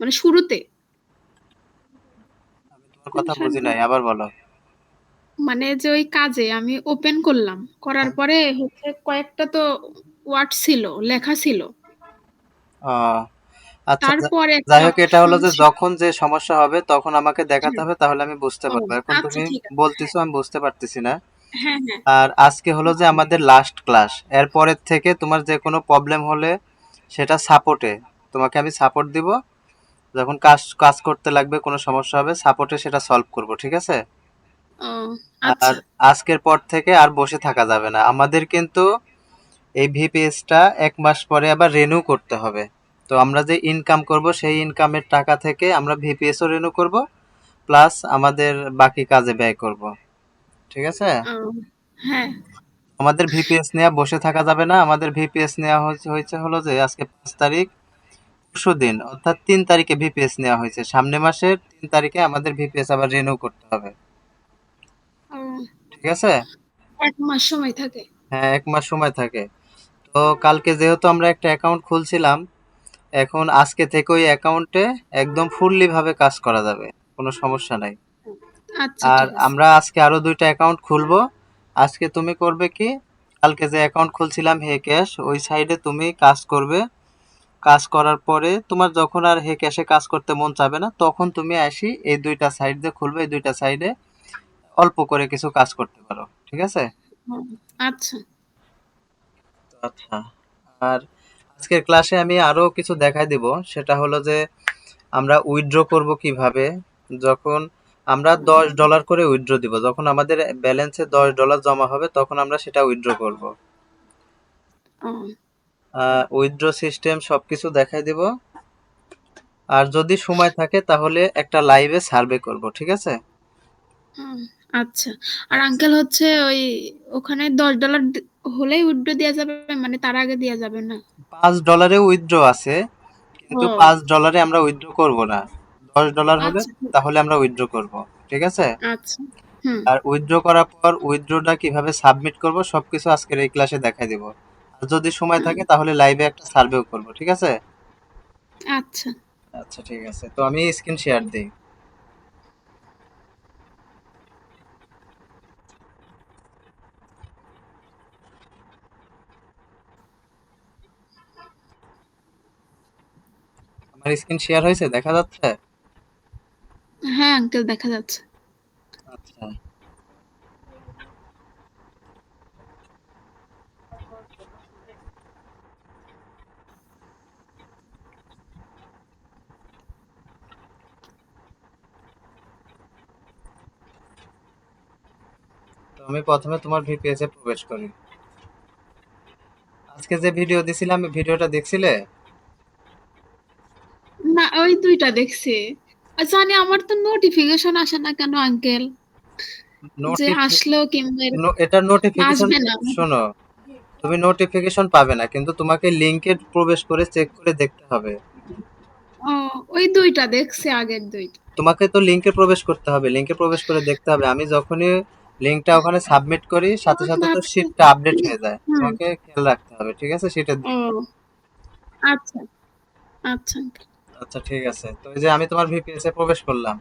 মানে শুরুতে। আমি তোমার কথা বুঝি নাই, আবার বলো। মানে যে ওই কাজে আমি ওপেন করলাম, করার পরে হচ্ছে কয়েকটা তো ওয়ার্ড ছিল, লেখা ছিল। আহ, আচ্ছা, তারপরে যাই একটা হোক, এটা অপশন হলো যে ছিল। যখন যে সমস্যা হবে তখন আমাকে দেখাতে হ্যাঁ। হবে, তাহলে আমি বুঝতে ও পারবো। এখন আচ্ছা, তুমি ঠিক আছে। বলতেছো, আমি বুঝতে পারতেছি না। হ্যাঁ, হ্যাঁ। আর আজকে হলো যে আমাদের লাস্ট ক্লাস, এরপরের থেকে তোমার যে কোনো প্রবলেম হলে সেটা সাপোর্টে, তোমাকে আমি সাপোর্ট দিব। যখন কাজ কাজ করতে লাগবে, কোনো সমস্যা হবে, সাপোর্টে সেটা সলভ করব, ঠিক আছে? ও আর আচ্ছা। আজকের পর থেকে আর বসে থাকা যাবে না আমাদের, কিন্তু এই ভিপিএসটা 1 মাস পরে আবার রিনিউ করতে হবে। তো আমরা যে ইনকাম করব সেই ইনকামের টাকা থেকে আমরা ভিপিএসও রিনিউ করব, প্লাস আমাদের বাকি কাজে ব্যয় করব, ঠিক আছে? ও হ্যাঁ। আমাদের ভিপিএস নেওয়া বসে থাকা যাবে না। আমাদের ভিপিএস নেওয়া হয়েছে হলো যে আজকে 5 তারিখ, পরশুদিন অর্থাৎ 3 তারিখে ভিপিএস নেওয়া হয়েছে। সামনে মাসের 3 তারিখে আমাদের ভিপিএস আবার রিনিউ করতে হবে, ও ঠিক আছে? 1 মাস সময় থাকে। হ্যাঁ, 1 মাস সময় থাকে। তো কালকে যেহেতু আমরা একটা অ্যাকাউন্ট খুলছিলাম, এখন আজকে থেকে ওই অ্যাকাউন্টে একদম ফুললি ভাবে কাজ করা যাবে, কোনো সমস্যা নাই। আচ্ছা, আর ঠিক আছে। আমরা আজকে আরো 2টা অ্যাকাউন্ট খুলবো। আজকে তুমি করবে কি, কালকে যে অ্যাকাউন্ট খুলছিলাম হে ক্যাশ, ওই সাইডে তুমি কাজ করবে। কাজ করার পরে তোমার যখন আর হে ক্যাশে কাজ করতে মন চাবে না, তখন তুমি আসি এই 2টা সাইড দিয়ে খুলবে, এই 2টা সাইডে অল্প করে কিছু কাজ করতে পারো, ঠিক আছে? ও, আচ্ছা। আচ্ছা। আর আজকের ক্লাসে আমি আরো কিছু দেখাই দিব, সেটা হলো যে আমরা উইথড্র করব কিভাবে। যখন আমরা $10 করে উইথড্র দিব, যখন আমাদের ব্যালেন্সে $10 জমা হবে তখন আমরা সেটা উইথড্র করব। ও উইথড্র সিস্টেম সবকিছু দেখাই দিব। আর যদি সময় থাকে তাহলে একটা লাইভে সার্ভে করব, ঠিক আছে? হুম, আচ্ছা। আর আঙ্কেল হচ্ছে ওই ওখানে $10 হলেই উইথড্র দেওয়া যাবে, মানে তার আগে দেওয়া যাবে না? $5 উইথড্র আছে, কিন্তু ও $5 আমরা উইথড্র করব না। $10 হলে আচ্ছা, ঠিক তাহলে আমরা উইথড্র করব, ঠিক আছে? আচ্ছা। হুম। আর উইথড্র করার পর উইথড্রটা কিভাবে সাবমিট করব সবকিছু আজকের এই ক্লাসে দেখাই দিব। আর যদি সময় হুম, থাকে তাহলে লাইভে একটা সার্ভেও করব, ঠিক আছে? আচ্ছা। আচ্ছা, ঠিক আছে, তো আমি স্ক্রিন শেয়ার দিই। আমার স্ক্রিন শেয়ার হয়েছে, দেখা যাচ্ছে? হ্যাঁ আঙ্কেল, দেখা যাচ্ছে। আচ্ছা, তো আমি প্রথমে তোমার ভিপিএস এ প্রবেশ করি। আজকে যে ভিডিও দিছিলাম, ভিডিওটা দেখছিলে? না, ওই 2টা দেখছি। জানি আমার তো নোটিফিকেশন আসে না কেন আঙ্কেল, যে নোটিফি আসলো কিংবা এটা নোটিফিকেশন, আসবে না। শোনো, তুমি নোটিফিকেশন পাবে না, কিন্তু তোমাকে লিংকে প্রবেশ করে চেক করে দেখতে হবে। ও ওই 2টা দেখছি, আগের 2টা। তোমাকে তো লিংকে প্রবেশ করতে হবে, লিংকে প্রবেশ করে দেখতে হবে। আমি যখনই লিংকটা ওখানে সাবমিট করি, সাথে সাথে তো আচ্ছা। শীটটা আপডেট হয়ে যায়, হুম। তোমাকে খেয়াল রাখতে হবে, ঠিক আছে? সেটা দেখতে ও হবে। আচ্ছা, আচ্ছা uncle। আচ্ছা, ঠিক আছে, তো এই যে আমি তোমার ভিপিএস এ প্রবেশ করলাম।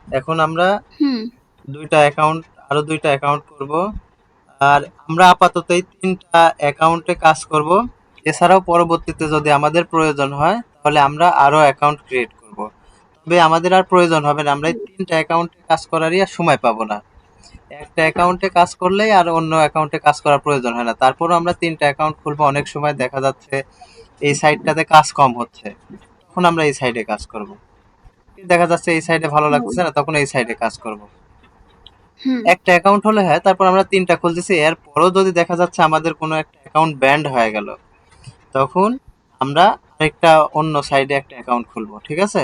এখন আমরা হুম। 2টা অ্যাকাউন্ট, আরো 2টা অ্যাকাউন্ট করব। আর আমরা আপাতত এই 3টা অ্যাকাউন্টে কাজ করব। এছাড়াও পরবর্তীতে যদি আমাদের প্রয়োজন হয় তাহলে আমরা আরো অ্যাকাউন্ট ক্রিয়েট করব। তবে আমাদের আর প্রয়োজন হবে না, আমরা এই 3টা অ্যাকাউন্টে কাজ করারই আর সময় পাবো না। একটা অ্যাকাউন্টে কাজ করলেই আর অন্য অ্যাকাউন্টে কাজ করার প্রয়োজন হয় না। তারপরও আমরা 3টা অ্যাকাউন্ট খুলবো, অনেক সময় দেখা যাচ্ছে এই সাইডটাতে কাজ কম হচ্ছে, তখন আমরা এই সাইডে কাজ করব। দেখা যাচ্ছে এই সাইডে ভালো ও, লাগতেছে না, তখন এই সাইডে কাজ করব। হুম। একটা অ্যাকাউন্ট হলে হয়, তারপর আমরা 3টা খুলতেছি, এরপরও যদি দেখা যাচ্ছে আমাদের কোনো একটা অ্যাকাউন্ট ব্যান্ড হয়ে গেল, তখন আমরা আরেকটা অন্য সাইডে একটা অ্যাকাউন্ট খুলবো, ঠিক আছে?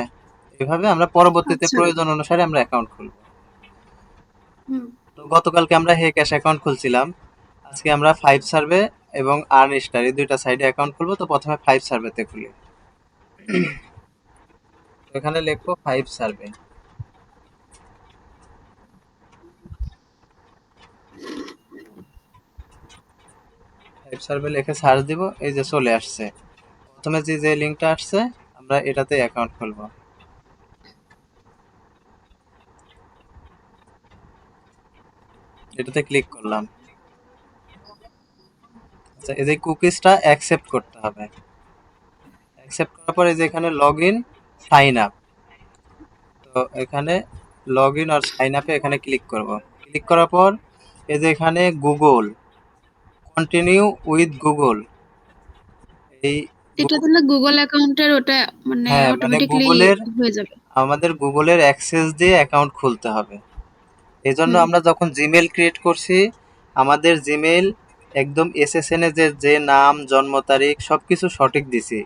এভাবে আমরা পরবর্তীতে আচ্ছা। প্রয়োজন অনুসারে আমরা অ্যাকাউন্ট খুলবো। হুম। তো গতকালকে আমরা হে ক্যাশ অ্যাকাউন্ট খুলছিলাম, আজকে আমরা ফাইভ সার্ভে এবং আর্ন স্টার এই 2টা সাইডে অ্যাকাউন্ট খুলবো। তো প্রথমে ফাইভ সার্ভেতে খুলি। তো এখানে লিখবো ফাইভ সার্ভে। ফাইভ সার্ভে লিখে সার্চ দিব, এই যে চলে আসছে। প্রথমে যে লিঙ্কটা আসছে আমরা এটাতে অ্যাকাউন্ট খুলবো। এটাতে ক্লিক করলাম। আচ্ছা, এই যে কুকিজটা অ্যাকসেপ্ট করতে হবে। অ্যাকসেপ্ট করার পরে যে এখানে লগ ইন, সাইন আপ, তো এখানে লগ ইন আর সাইন আপে এখানে ক্লিক করব। ক্লিক করার পর এই যে এখানে গুগল, কন্টিনিউ উইথ গুগল, এই এটা গুগল, দিলে গুগল অ্যাকাউন্টের ওটা মানে হ্যাঁ মানে অটোমেটিকলি গুগলের, হয়ে যাবে। আমাদের গুগলের অ্যাক্সেস দিয়ে অ্যাকাউন্ট খুলতে হবে। এই জন্য হুম আমরা যখন জিমেল ক্রিয়েট করছি, আমাদের জিমেল একদম এসএসএন এ যে যে নাম, জন্ম তারিখ সবকিছু সঠিক দিছি,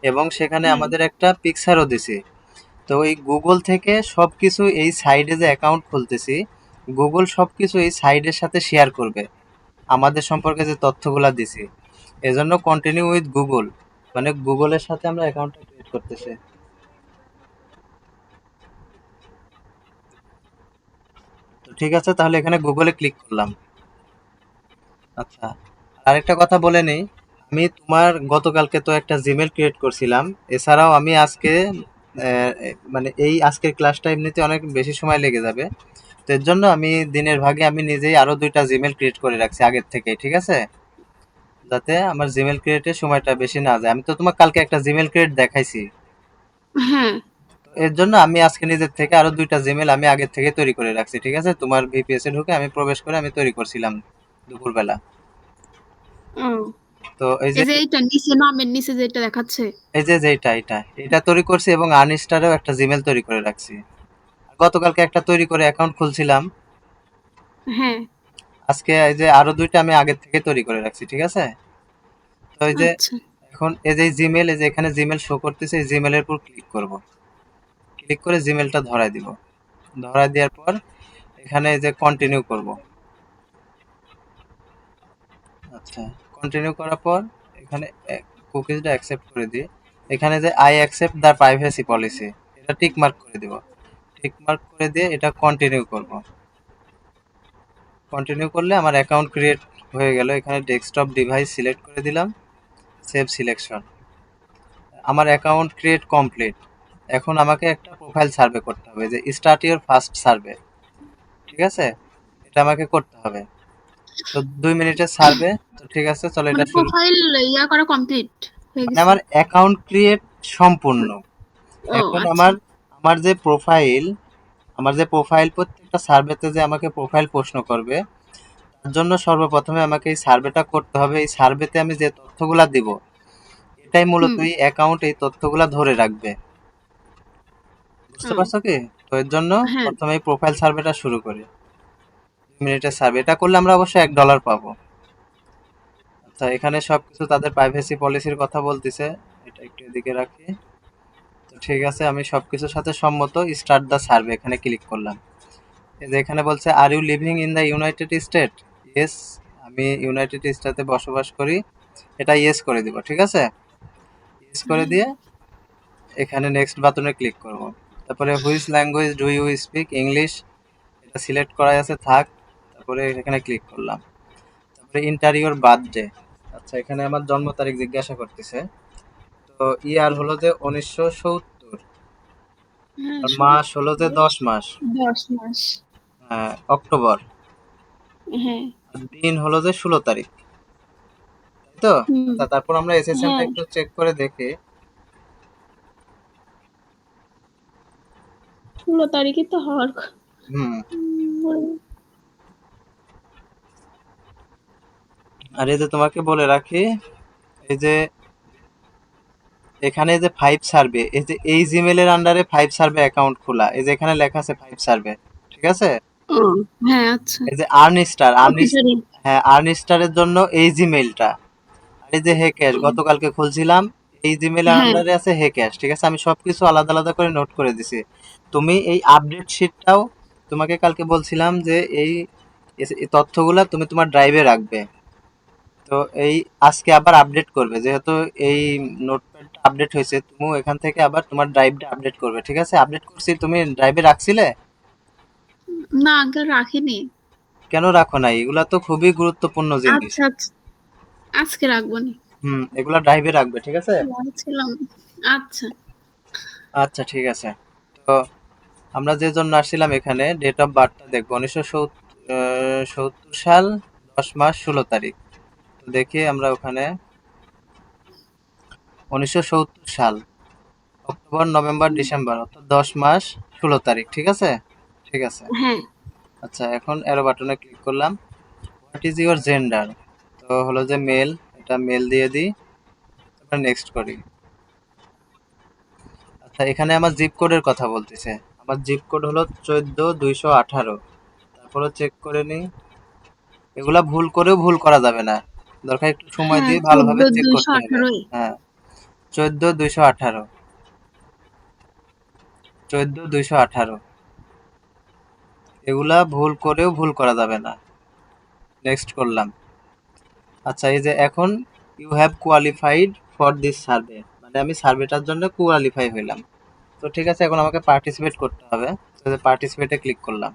এবং সেখানে হুম আমাদের একটা পিকচারও দিছি। তো এই গুগল থেকে সবকিছু এই সাইডে যে অ্যাকাউন্ট খুলতেছি, গুগল সবকিছু এই সাইডের সাথে শেয়ার করবে আমাদের সম্পর্কে যে তথ্যগুলা দিছি। এজন্য কন্টিনিউ উইথ গুগল, মানে গুগলের সাথে আমরা অ্যাকাউন্টটা ক্রিয়েট করতেছি। তো ঠিক আছে, তাহলে এখানে গুগলে ক্লিক করলাম। আচ্ছা, আরেকটা কথা বলে নেই, আমি তোমার গতকালকে তো একটা জিমেল ক্রিয়েট করছিলাম, এছাড়াও আমি আজকে মানে এই আজকের ক্লাসটা এমনিতে অনেক বেশি সময় লেগে যাবে, তো এর জন্য আমি দিনের ভাগে আমি নিজেই আরো 2টা জিমেল ক্রিয়েট করে রাখছি আগের থেকে, ঠিক আছে, যাতে আমার জিমেল ক্রিয়েটের সময়টা বেশি না যায়। আমি তো তোমাকে কালকে একটা জিমেল ক্রিয়েট দেখাইছি, হ্যাঁ। তো এর জন্য আমি আজকে নিজের থেকে আরো 2টা জিমেল আমি আগের থেকে তৈরি করে রাখছি, ঠিক আছে, তোমার ভিপিএস এ ঢুকে আমি প্রবেশ করে আমি তৈরি করছিলাম দুপুরবেলা। ও, তো এই যে এই যে এইটা নিচে নামের নিচে যেটা দেখাচ্ছে। যে এটা তৈরি করছি, এবং আনইনস্টারেও একটা জিমেল তৈরি করে রাখছি। গতকালকে একটা তৈরি করে অ্যাকাউন্ট খুলছিলাম, হ্যাঁ। আজকে এই যে আরো 2টা আমি আগের থেকে তৈরি করে রাখছি, ঠিক আছে। তো এই যে আচ্ছা। এখন এই যে জিমেল, এই যে এখানে জিমেল শো করতেছে, এই জিমেলের উপর ক্লিক করব। ক্লিক করে জিমেলটা ধরায় দিব। ধরায় দেওয়ার পর এখানে এই যে কন্টিনিউ করব। আচ্ছা, কন্টিনিউ করার পর এখানে কুকিজটা অ্যাকসেপ্ট করে দিই। এখানে যে I accept the privacy policy, এটা টিক মার্ক করে দিব। টিক মার্ক করে দিয়ে এটা কন্টিনিউ করব। কন্টিনিউ করলে আমার অ্যাকাউন্ট ক্রিয়েট হয়ে গেল। এখানে ডেস্কটপ ডিভাইস সিলেক্ট করে দিলাম, সেভ সিলেকশন। আমার অ্যাকাউন্ট ক্রিয়েট কমপ্লিট। এখন আমাকে একটা প্রোফাইল সার্ভে করতে হবে, যে স্টার্ট ইওর ফার্স্ট সার্ভে, ঠিক আছে, এটা আমাকে করতে হবে। তো 2 মিনিটের সার্ভে। তো ঠিক আছে, চলো মানে এটা শুরু। প্রোফাইল ইয়া করা কমপ্লিট হয়ে মানে গেছে। আমার অ্যাকাউন্ট ক্রিয়েট সম্পূর্ণ। ও এখন আচ্ছা। আমার যে প্রোফাইল প্রত্যেকটা সার্ভেতে যে আমাকে প্রোফাইল প্রশ্ন করবে, তার জন্য সর্বপ্রথমে আমাকে এই সার্ভেটা করতে হবে। এই সার্ভেতে আমি যে তথ্যগুলা দিব, এটাই মূলত হুম। এই অ্যাকাউন্ট এই তথ্যগুলা ধরে রাখবে। বুঝতে ও পারছো কি? তো এর জন্য হ্যাঁ। প্রথমে এই প্রোফাইল সার্ভেটা শুরু করি। 2 মিনিটের সার্ভে, এটা করলে আমরা অবশ্যই $1 পাবো। আচ্ছা, এখানে সবকিছু তাদের প্রাইভেসি পলিসির কথা বলতেছে, এটা একটু এদিকে রাখি। তো ঠিক আছে, আমি সবকিছুর সাথে সম্মত, স্টার্ট দ্য সার্ভে এখানে ক্লিক করলাম। এই যে এখানে বলছে are you living in the United State, yes, আমি ইউনাইটেড স্টেটে বসবাস করি, এটা ইয়েস করে দিব, ঠিক আছে। ইয়েস করে দিয়ে এখানে নেক্সট বাটনে ক্লিক করব। তারপরে which language do you speak, English, এটা সিলেক্ট করা আছে, থাক। তারপরে এখানে ক্লিক করলাম। তারপরে ইন্টার ইওর বার্থডে, আচ্ছা এখানে আমার জন্ম তারিখ জিজ্ঞাসা করতেছে। তো ইয়ার হলো যে 1970, হ্যাঁ আর মাস হলো যে ৭০, 10 মাস, ১০ মাস। অক্টোবর, হ্যাঁ। আর দিন হলো যে 16 তারিখ, তাই তো। হুম। আচ্ছা, তারপর আমরা এসএসএনটা হ্যাঁ, একটু চেক করে দেখি। ১৬ তারিখই তো হওয়ার হুম, বলে। আর এই যে তোমাকে বলে রাখি, এই যে এখানে যে 5 সার্ভে, এই যে এই জিমেলের আন্ডারে 5 সার্ভে অ্যাকাউন্ট খোলা, এই যে এখানে লেখা আছে 5 সার্ভে, ঠিক আছে। ও হ্যাঁ আচ্ছা। এই যে আর্ন প্রতিটারই। হ্যাঁ, আর্ন স্টারের জন্য এই জিমেলটা। আর এই যে হে ক্যাশ, গতকালকে খুলছিলাম, এই জিমেলের হ্যাঁ। আন্ডারে আছে হে ক্যাশ, ঠিক আছে, আমি সবকিছু আলাদা আলাদা করে নোট করে দিছি। তুমি এই আপডেট শিটটাও, তোমাকে কালকে বলছিলাম যে এই তথ্যগুলা তুমি তোমার ড্রাইভে রাখবে। তো এই আজকে আবার আপডেট করবে, যেহেতু এই নোটপ্যাডটা আপডেট হয়েছে, তুমি এখান থেকে আবার তোমার ড্রাইভটা আপডেট করবে, ঠিক আছে। আপডেট করছি, তুমি ড্রাইভে রাখছিলে? না আঙ্কেল রাখিনি। কেন রাখো নাই? এগুলা তো খুবই গুরুত্বপূর্ণ জিনিস। আচ্ছা, আচ্ছা। আজকে রাখবনি। এগুলা ড্রাইভে রাখবে, ঠিক আছে। রাখছিলাম। আচ্ছা। আচ্ছা ঠিক আছে। তো আমরা যে জন্য আসছিলাম, এখানে ডেট অফ বার্থটা দেখবো, 1970 সাল 10 মাস 16 তারিখ। তো দেখি আমরা ওখানে 1970 সাল অক্টোবর নভেম্বর ডিসেম্বর অর্থাৎ 10 মাস 16 তারিখ, ঠিক আছে? ঠিক আছে। হ্যাঁ আচ্ছা, এখন অ্যারো বাটনে ক্লিক করলাম। What is your gender? তো হলো যে মেল, এটা মেল দিয়ে দিই। তারপর নেক্সট করি। আচ্ছা, এখানে আমার জিপ কোডের কথা বলতেছে। আমার জিপ কোড হলো 14218। তারপরে চেক করে নিই। এগুলা ভুল করেও ভুল করা যাবে না, দরকার একটু সময় হ্যাঁ, দিয়ে চোদ্দ ভালোভাবে চেক দুইশো করতে হবে। আঠারোই। হ্যাঁ, 14218, 14218, এগুলা ভুল করেও ভুল করা যাবে না। নেক্সট করলাম। আচ্ছা, এই যে এখন you have qualified for this survey, মানে আমি সার্ভেটার জন্য কোয়ালিফাই হইলাম। তো ঠিক আছে, এখন আমাকে পার্টিসিপেট করতে হবে। তো পার্টিসিপেটে ক্লিক করলাম।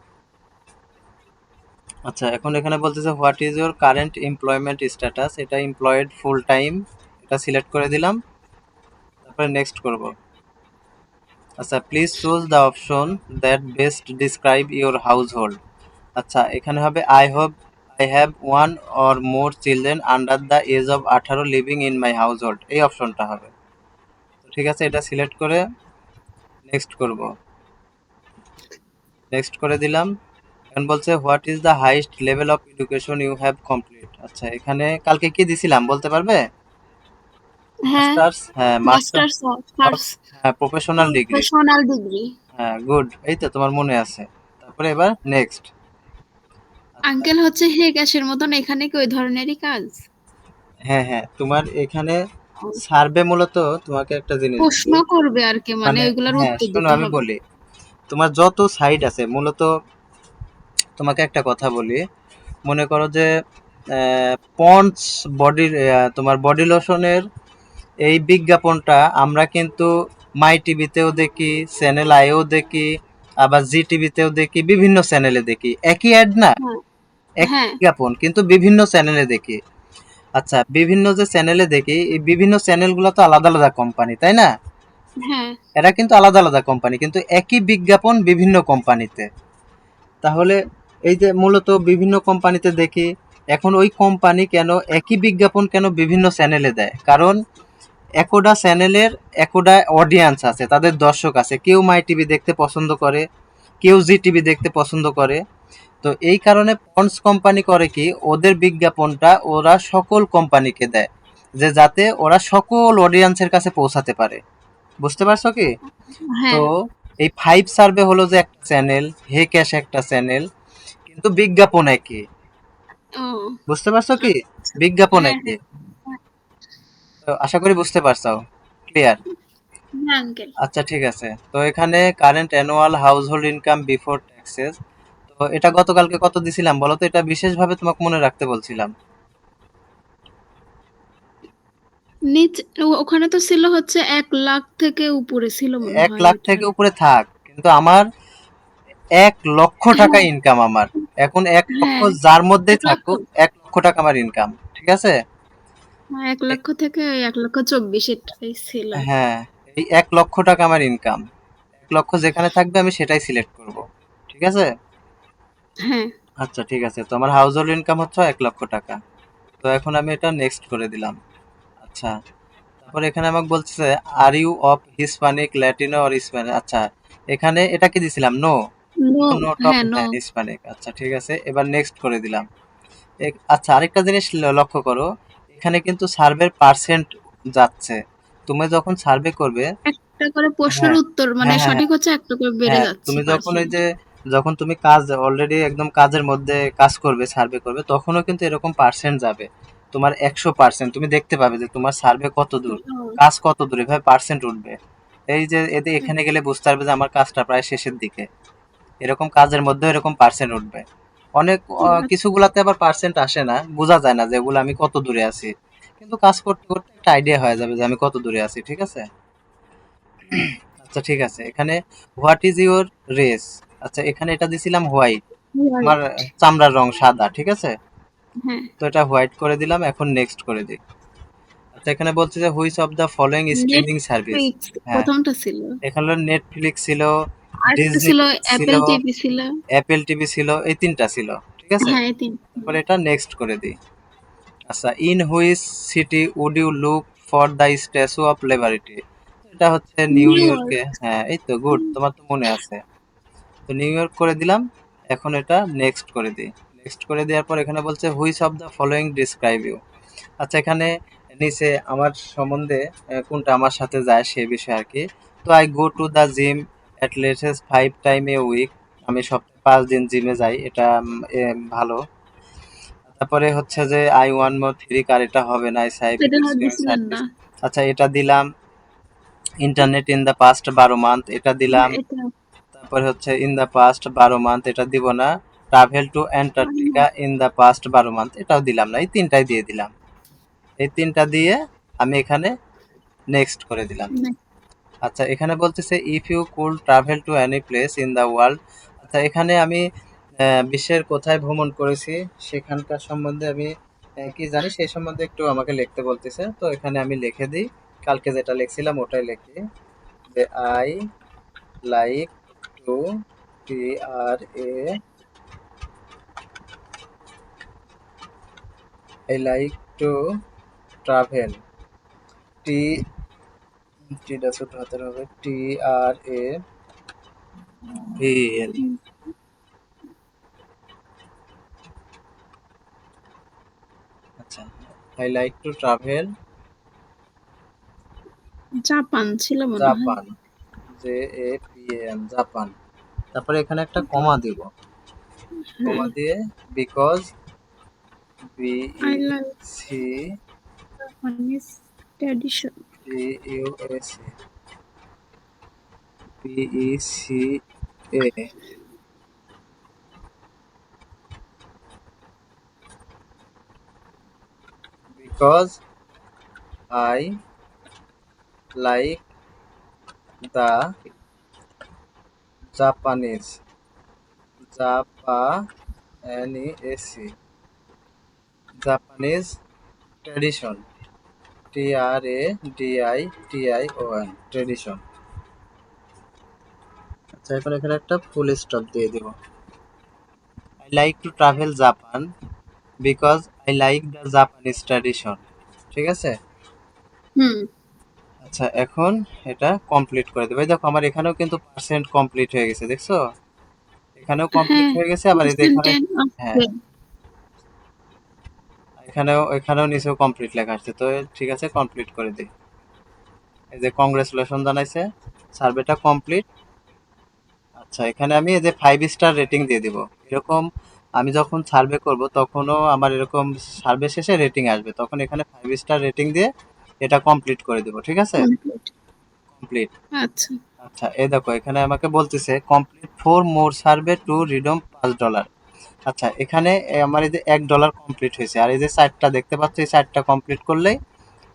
আচ্ছা, এখন এখানে বলতেছে what is your current employment status, এটা এমপ্লয়েড ফুল টাইম, এটা সিলেক্ট করে দিলাম। তারপরে নেক্সট করব। আচ্ছা, please choose the option that best describe your house hold. আচ্ছা, এখানে হবে I have one or more children under the age of 18 living in my house hold, এই অপশনটা হবে। তো ঠিক আছে, এটা সিলেক্ট করে নেক্সট করব। নেক্সট করে দিলাম। এখন বলছে what is the highest level of education you have complete. আচ্ছা, এখানে কালকে কি দিছিলাম বলতে পারবে? হ্যাঁ, মাস্টার্স, হ্যাঁ মাস্টার মাস্টার্স অফ, অফ হ্যাঁ প্রফেশনাল ডিগ্রি। Professional degree. হ্যাঁ, গুড, এই তো তোমার মনে আছে। তারপরে এবার নেক্সট। আচ্ছা, আঙ্কেল হচ্ছে হে গ্যাসের মতন, এখানে কি ওই ধরনেরই কাজ? হ্যাঁ হ্যাঁ, তোমার এখানে সার্ভে মূলত তোমাকে একটা জিনিস প্রশ্ন বলি। করবে আর কি, মানে মানে ওইগুলার হ্যাঁ, উত্তর শোনো দিতে আমি হবে। বলি, তোমার যত সাইট আছে মূলত, তোমাকে একটা কথা বলি। মনে করো যে পন্ডস বডির, তোমার বডি লোশনের এই বিজ্ঞাপনটা আমরা কিন্তু মাই টিভিতেও দেখি, চ্যানেল আইও দেখি, আবার জি টিভিতেও দেখি, বিভিন্ন চ্যানেলে দেখি, একই অ্যাড না, হ্যাঁ একই হ্যাঁ বিজ্ঞাপন কিন্তু বিভিন্ন চ্যানেলে দেখি। আচ্ছা, বিভিন্ন যে চ্যানেলে দেখি, এই বিভিন্ন চ্যানেলগুলো তো আলাদা আলাদা কোম্পানি, তাই না? হ্যাঁ এরা কিন্তু আলাদা আলাদা কোম্পানি, কিন্তু একই বিজ্ঞাপন বিভিন্ন কোম্পানিতে। তাহলে এই যে মূলত বিভিন্ন কোম্পানিতে দেখি, এখন ওই কোম্পানি কেন একই বিজ্ঞাপন কেন বিভিন্ন চ্যানেলে দেয়? কারণ একোডা চ্যানেলের একোডা অডিয়েন্স আছে, তাদের দর্শক আছে। কেউ মাই টিভি দেখতে পছন্দ করে, কেউ জি টিভি দেখতে পছন্দ করে। তো এই কারণে পন্ডস কোম্পানি করে কি, ওদের বিজ্ঞাপনটা ওরা সকল কোম্পানিকে দেয়, যে যাতে ওরা সকল অডিয়েন্সের কাছে পৌঁছাতে পারে। বুঝতে পারছো কি? তো হ্যাঁ। এই ফাইভ সার্ভে হলো যে একটা চ্যানেল, হে ক্যাশ একটা চ্যানেল, কিন্তু বিজ্ঞাপন একই। ও বুঝতে পারছো কি? আচ্ছা। বিজ্ঞাপন হ্যাঁ একই। হ্যাঁ তো আশা করি বুঝতে পারছো, ক্লিয়ার? হ্যাঁ আঙ্কেল। আচ্ছা, ঠিক আছে। তো এখানে current annual house hold income before taxes, তো এটা গতকালকে কত দিছিলাম বলো তো? এটা বিশেষভাবে তোমাকে মনে রাখতে বলছিলাম। নিচে ওখানে তো ছিল হচ্ছে 1 লাখ থেকে উপরে ছিল মনে এক হয় লাখ ওইটা। থেকে উপরে থাক, কিন্তু আমার 1 লক্ষ টাকা হ্যাঁ ইনকাম আমার। এখন 1 লক্ষ হ্যাঁ। যার মধ্যেই 1 লক্ষ। থাকুক, 1 লক্ষ টাকা আমার ইনকাম, ঠিক আছে? হ্যাঁ, 1 এ- লক্ষ থেকে ওই 1,24,000 এটাই ছিল। হ্যাঁ, এই 1 লক্ষ টাকা আমার ইনকাম। 1 লক্ষ যেখানে থাকবে আমি সেটাই সিলেক্ট করব, ঠিক আছে? হ্যাঁ আচ্ছা, ঠিক আছে। তো আমার হাউস হোল্ড ইনকাম হচ্ছে 1 লক্ষ টাকা। তো এখন আমি এটা নেক্সট করে দিলাম। আচ্ছা, তারপরে এখানে আমাকে বলছে are you of Hispanic Latino or Spanish. আচ্ছা, এখানে এটা কি দিছিলাম? No, no. নো টপ, হ্যাঁ নো। হ্যাঁ হিসপ্যানিক। আচ্ছা, ঠিক আছে, এবার নেক্সট করে দিলাম। আচ্ছা, আরেকটা জিনিস লক্ষ্য করো, এখানে কিন্তু সার্ভের পার্সেন্ট যাচ্ছে। তুমি যখন সার্ভে করবে, একটা করে প্রশ্নের হ্যাঁ উত্তর মানে হ্যাঁ হ্যাঁ সঠিক হ্যাঁ হচ্ছে একটা করে বেড়ে হ্যাঁ, যাচ্ছে তুমি যখন ওই পার্সেন্ট। যে, যখন তুমি কাজ অলরেডি একদম কাজের মধ্যে কাজ করবে, সার্ভে করবে, তখনও কিন্তু এরকম পার্সেন্ট যাবে। তোমার 100% তুমি দেখতে পাবে যে তোমার সার্ভে কত দূর, কাজ কত দূর, এভাবে পার্সেন্ট উঠবে। এই যে এতে এখানে গেলে বুঝতে পারবে যে আমার কাজটা প্রায় শেষের দিকে। এরকম কাজের মধ্যে এরকম পার্সেন্ট উঠবে। অনেক কিছুগুলাতে আবার পার্সেন্ট আসে না, বোঝা যায় না যে এগুলো আমি কত দূরে আছি, কিন্তু কাজ করতে করতে একটা আইডিয়া হয়ে যাবে যে আমি কত দূরে আছি, ঠিক আছে? আচ্ছা, ঠিক আছে। এখানে হোয়াট ইজ ইউর রেস। আচ্ছা, এখানে এটা দিছিলাম হোয়াইট, আমার চামড়ার রং সাদা, ঠিক আছে? হ্যাঁ। তো এটা হোয়াইট করে দিলাম, এখন নেক্সট করে দিই। আচ্ছা, এখানে বলছে যে which of the following streaming service. Netflix হ্যাঁ, প্রথমটা ছিল। এখানে নেটফ্লিক্স ছিল, আরেকটা ডিজনি ছিল ছিল, অ্যাপেল টিভি ছিল। অ্যাপেল টিভি ছিল, এই তিনটা ছিল, ঠিক আছে? হ্যাঁ, এই ৩। তারপরে এটা নেক্সট করে দিই। আচ্ছা, in which city would you look for the statue of liberty? এটা হচ্ছে নিউ নিউ ইয়র্কে। ইয়র্ক। হ্যাঁ, এই তো গুড, তোমার তো মনে আছে। তো নিউ ইয়র্ক করে দিলাম। এখন এটা নেক্সট করে দিই। নেক্সট করে দেওয়ার পর এখানে বলছে which of the following describe you. আচ্ছা, এখানে নিচে আমার সম্বন্ধে কোনটা আমার সাথে যায় সে বিষয়ে আর কি। তো I go to the gym at least 5 time a week. আমি সপ্তাহে 5 দিন জিমে যাই, এটা ভালো। তারপরে হচ্ছে যে আই ওয়ান মোর থ্রি কার, এটা হবে না, আই এটা ভিজিট আর সুইমিং দিছিলেন সার্ভিস। না। আচ্ছা, এটা দিলাম। Internet in the past 12 month, এটা দিলাম। হ্যাঁ, এটা তারপরে হচ্ছে ইন দ্য পাস্ট 12 মান্থ, এটা দিব না। Travel to Antarctica in the past 12 month, এটাও দিলাম না। এই তিনটাই দিয়ে দিলাম। এই তিনটা দিয়ে আমি এখানে নেক্সট করে দিলাম। আচ্ছা, এখানে বলতেছে if you could travel to any place in the world. আচ্ছা, এখানে আমি বিশ্বের কোথায় ভ্রমণ করেছি সেখানকার সম্বন্ধে আমি কি জানি সেই সম্বন্ধে একটু আমাকে লিখতে বলতেছে। তো এখানে আমি লিখে দিই, কালকে যেটা লিখছিলাম ওটাই লিখি, যে I like to, T R A, I like to travel, T, টিটা ছোট হাতের হবে, টি আর এ ভি এল। আচ্ছা, I like to travel Japan ছিল মনে হয়। Japan, J A P N, Japan. তারপরে এখানে একটা কমা দিব। হ্যাঁ, কমা দিয়ে because, B E I like see Japanese tradition. T U S A, B E C A, because I like the Japanese, Japanese, Japanese tradition, T R A D I T I O N, tradition. আচ্ছা, এখন এখানে একটা full stop দিয়ে দিব। I like to travel Japan because I like the Japanese tradition. ঠিক আছে? হুম। আচ্ছা, এখন এটা কমপ্লিট করে দেবো। এই দেখো আমার এখানেও কিন্তু পার্সেন্ট কমপ্লিট হয়ে গেছে, দেখছো? এখানেও কমপ্লিট হ্যাঁ, হয়ে গেছে, আবার এই যে এখানে, পার্সেন্টেজ হ্যাঁ, আছে। এখানেও নিচেও কমপ্লিট লেখা আসছে। তো ঠিক আছে, কমপ্লিট করে দিই। এই যে কংগ্রেচুলেশন জানাইছে, সার্ভেটা কমপ্লিট। আচ্ছা, এখানে আমি এই যে 5 স্টার রেটিং দিয়ে দিব। এরকম আমি যখন সার্ভে করব তখনও আমার এরকম সার্ভে শেষে রেটিং আসবে, তখন এখানে 5 স্টার রেটিং দিয়ে এটা কমপ্লিট করে দেবো। ঠিক আছে? কমপ্লিট। কমপ্লিট। আচ্ছা। আচ্ছা, এই দেখো এখানে আমাকে বলতেছে কমপ্লিট 4 মোর সার্ভে টু রিডম $5। আচ্ছা, এখানে আমার এই যে $1 কমপ্লিট হয়েছে, আর এই যে 4টা দেখতে পাচ্ছ, এই 4টা কমপ্লিট করলেই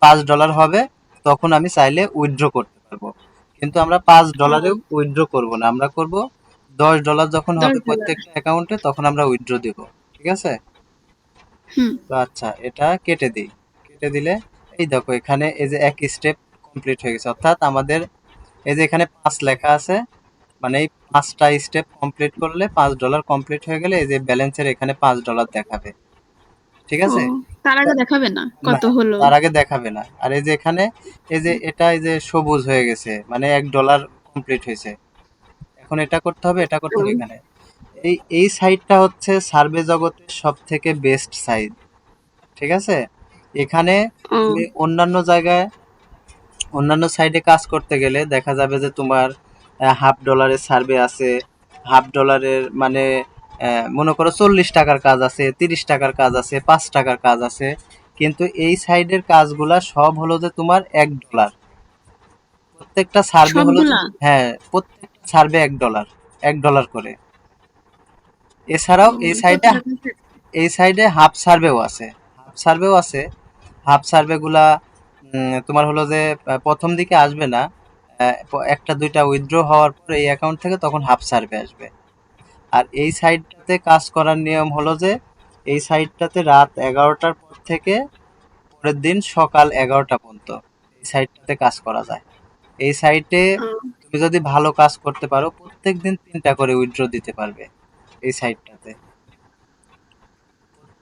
$5 হবে। তখন আমি চাইলে উইথড্র করতে পারবো। কিন্তু আমরা $5 ও, উইথড্র করব না, আমরা করব $10 যখন হবে $10। প্রত্যেকটা অ্যাকাউন্টে, তখন আমরা উইথড্র দিব। ঠিক আছে? হুম। তো আচ্ছা, এটা কেটে দিই। কেটে দিলে এই দেখো এখানে এই যে এক স্টেপ কমপ্লিট হয়ে গেছে, অর্থাৎ আমাদের এই যে এখানে 5 লেখা আছে, মানে এই 5টা স্টেপ কমপ্লিট করলে $5 কমপ্লিট হয়ে গেলে এই যে ব্যালেন্সের এখানে $5 দেখাবে। ঠিক ও, আছে? তার আগে দেখাবে না না, কত হলো? তার আগে দেখাবে না। আর এই যে এখানে এই যে এটা এই যে সবুজ হয়ে গেছে, মানে $1 কমপ্লিট হয়েছে। এখন এটা করতে হবে, এটা করতে ও, হবে এখানে। এই সাইটটা হচ্ছে সার্ভে জগতের সব থেকে বেস্ট সাইট। ঠিক আছে? এখানে ও, তুমি অন্যান্য সাইডে কাজ করতে গেলে দেখা যাবে যে তোমার $50 সার্ভে আছে, $50 মানে মনে করো $40 কাজ আছে, $30 কাজ আছে, $5 কাজ আছে। কিন্তু এই সাইডের কাজগুলা সব হলো যে তোমার $1। প্রত্যেকটা সার্ভে হলো যে, সবগুলা? হ্যাঁ, প্রত্যেকটা সার্ভে $1 করে। ও, এছাড়াও কত টাকা? এই সাইডে হাফ সার্ভেও আছে। হাফ সার্ভেও আছে। হাফ সার্ভেগুলা তোমার হলো যে প্রথম দিকে আসবে না। একটা দুইটা উইথড্র হওয়ার পর এই অ্যাকাউন্ট থেকে তখন হাফ সার্ভে আসবে। আর এই সাইটটাতে কাজ করার নিয়ম হলো যে এই সাইটটাতে রাত 11টার পর থেকে পরের দিন সকাল 11টা পর্যন্ত এই সাইটটাতে কাজ করা যায়। এই সাইটে ও, তুমি যদি ভালো কাজ করতে পারো প্রত্যেক দিন 3টা করে উইথড্র দিতে পারবে এই সাইটটাতে।